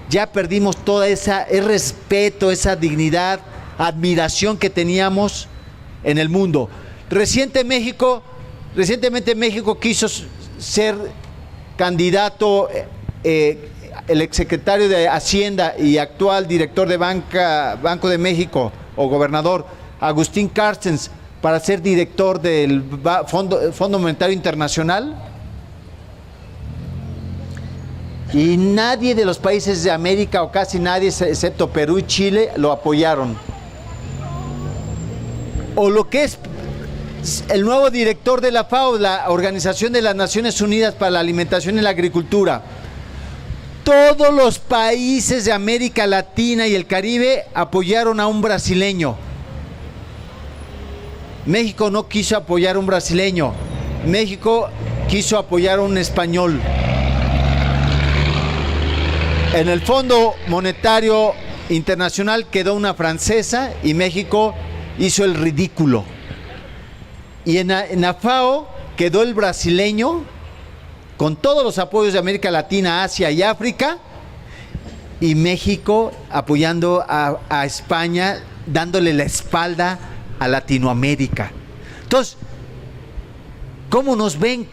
ya perdimos todo ese respeto, esa dignidad, admiración que teníamos en el mundo. Recientemente México quiso ser candidato, el exsecretario de Hacienda y actual director de Banco de México o gobernador, Agustín Carstens, para ser director del Fondo Monetario Internacional. Y nadie de los países de América, o casi nadie, excepto Perú y Chile, lo apoyaron. O lo que es el nuevo director de la FAO, la Organización de las Naciones Unidas para la Alimentación y la Agricultura. Todos los países de América Latina y el Caribe apoyaron a un brasileño. México no quiso apoyar a un brasileño. México quiso apoyar a un español. En el Fondo Monetario Internacional quedó una francesa y México hizo el ridículo. Y en la FAO quedó el brasileño con todos los apoyos de América Latina, Asia y África, y México apoyando a España, dándole la espalda a Latinoamérica. Entonces, ¿cómo nos ven?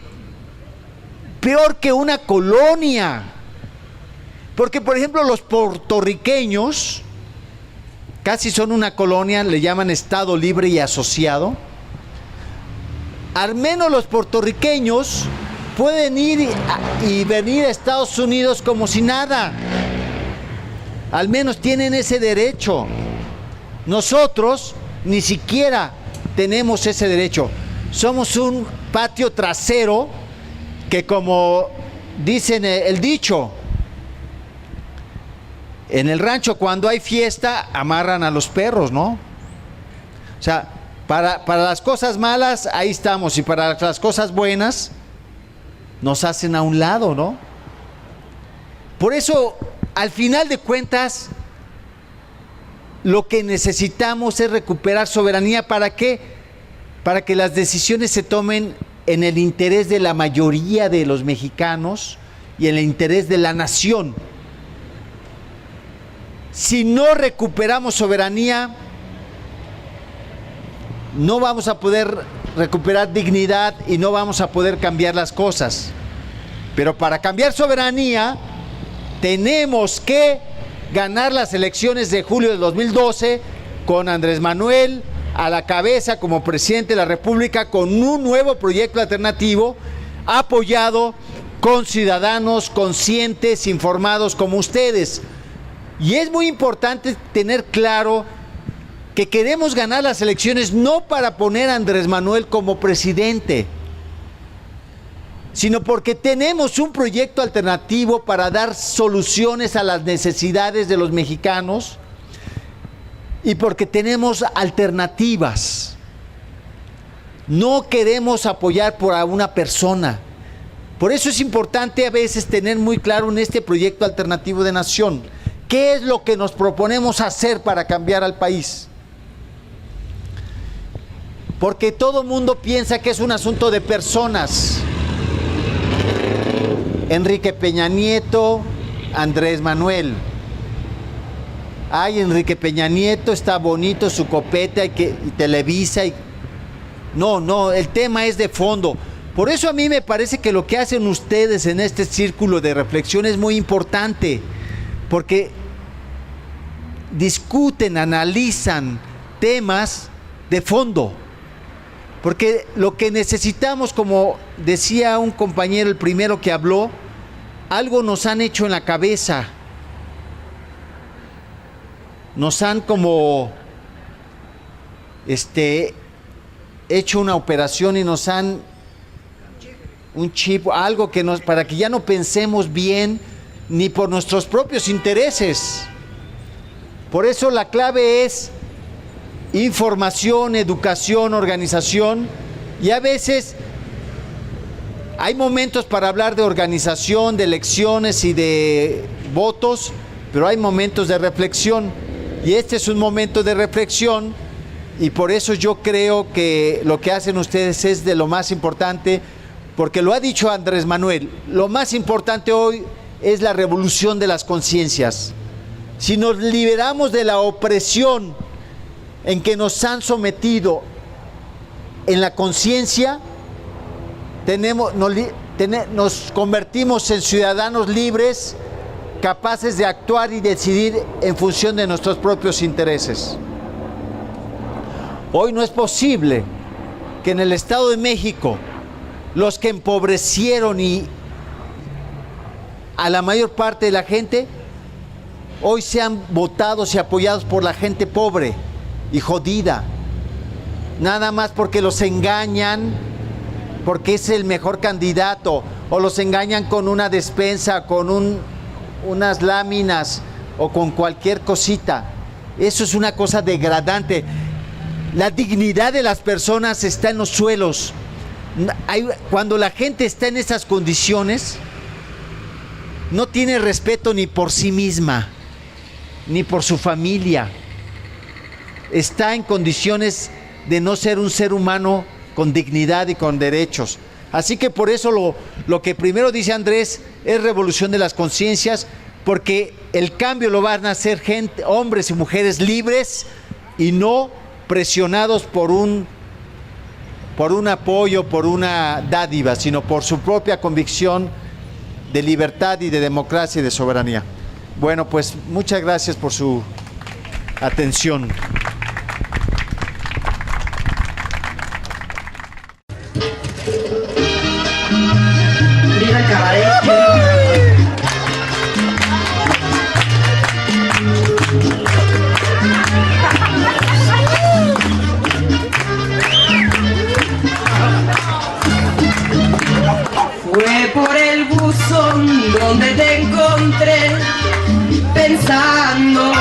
Peor que una colonia. Porque, por ejemplo, los puertorriqueños casi son una colonia, le llaman Estado Libre y Asociado. Al menos los puertorriqueños pueden ir y venir a Estados Unidos como si nada. Al menos tienen ese derecho. Nosotros ni siquiera tenemos ese derecho. Somos un patio trasero que, como dicen el dicho, en el rancho cuando hay fiesta amarran a los perros, ¿no? O sea, para las cosas malas ahí estamos, y para las cosas buenas nos hacen a un lado, ¿no? Por eso, al final de cuentas, lo que necesitamos es recuperar soberanía. ¿Para qué? Para que las decisiones se tomen en el interés de la mayoría de los mexicanos y en el interés de la nación. Si no recuperamos soberanía, no vamos a poder recuperar dignidad y no vamos a poder cambiar las cosas. Pero para cambiar soberanía, tenemos que ganar las elecciones de julio de 2012 con Andrés Manuel a la cabeza como presidente de la República, con un nuevo proyecto alternativo apoyado con ciudadanos conscientes, informados como ustedes. Y es muy importante tener claro que queremos ganar las elecciones no para poner a Andrés Manuel como presidente, sino porque tenemos un proyecto alternativo para dar soluciones a las necesidades de los mexicanos y porque tenemos alternativas. No queremos apoyar por a una persona. Por eso es importante a veces tener muy claro en este proyecto alternativo de nación qué es lo que nos proponemos hacer para cambiar al país. Porque todo el mundo piensa que es un asunto de personas. Enrique Peña Nieto, Andrés Manuel. Ay, Enrique Peña Nieto, está bonito su copete y Televisa. No, el tema es de fondo. Por eso a mí me parece que lo que hacen ustedes en este círculo de reflexión es muy importante, porque discuten, analizan temas de fondo. Porque lo que necesitamos, como decía un compañero, el primero que habló, algo nos han hecho en la cabeza. Nos han como hecho una operación y nos han un chip, algo que para que ya no pensemos bien ni por nuestros propios intereses. Por eso la clave es información, educación, organización, y a veces hay momentos para hablar de organización, de elecciones y de votos, pero hay momentos de reflexión, y este es un momento de reflexión, y por eso yo creo que lo que hacen ustedes es de lo más importante, porque lo ha dicho Andrés Manuel, lo más importante hoy es la revolución de las conciencias. Si nos liberamos de la opresión en que nos han sometido en la conciencia nos convertimos en ciudadanos libres, capaces de actuar y decidir en función de nuestros propios intereses. Hoy no es posible que en el Estado de México los que empobrecieron a la mayor parte de la gente hoy sean votados y apoyados por la gente pobre y jodida, nada más porque los engañan, porque es el mejor candidato, o los engañan con una despensa, con unas láminas o con cualquier cosita. Eso es una cosa degradante. La dignidad de las personas está en los suelos. Cuando la gente está en esas condiciones, no tiene respeto ni por sí misma, ni por su familia. Está en condiciones de no ser un ser humano con dignidad y con derechos. Así que por eso lo que primero dice Andrés es revolución de las conciencias, porque el cambio lo van a hacer hombres y mujeres libres y no presionados por un apoyo, por una dádiva, sino por su propia convicción de libertad y de democracia y de soberanía. Bueno, pues muchas gracias por su atención. Viva el cabaret. Fue por el buzón donde te encontré, pensando,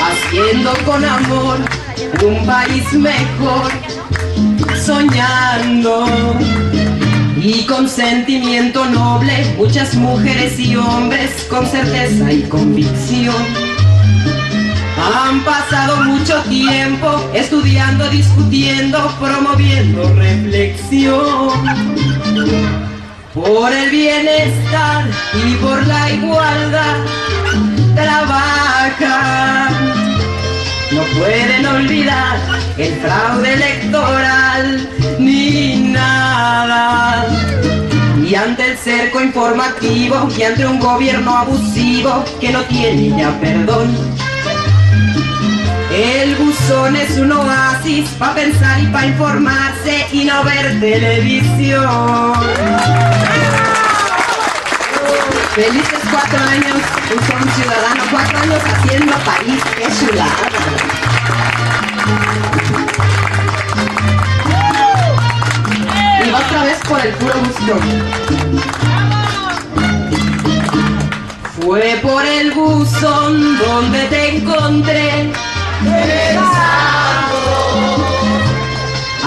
haciendo con amor un país mejor, soñando. Y con sentimiento noble, muchas mujeres y hombres con certeza y convicción han pasado mucho tiempo estudiando, discutiendo, promoviendo reflexión por el bienestar y por la igualdad. Trabajan, no pueden olvidar el fraude electoral ni nada. Y ante el cerco informativo y ante un gobierno abusivo que no tiene ya perdón, el buzón es un oasis pa' pensar y pa' informarse y no ver televisión. Felices 4 años, Buzón Ciudadano, 4 años haciendo país, qué chulada. Y otra vez por el puro gusto. Fue por el buzón donde te encontré, pensando,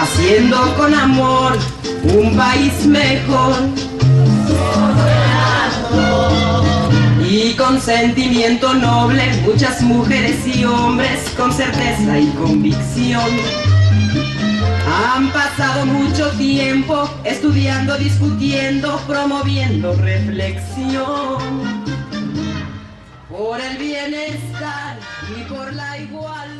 haciendo con amor un país mejor, y con sentimiento noble, muchas mujeres y hombres con certeza y convicción han pasado mucho tiempo estudiando, discutiendo, promoviendo reflexión por el bienestar y por la igualdad.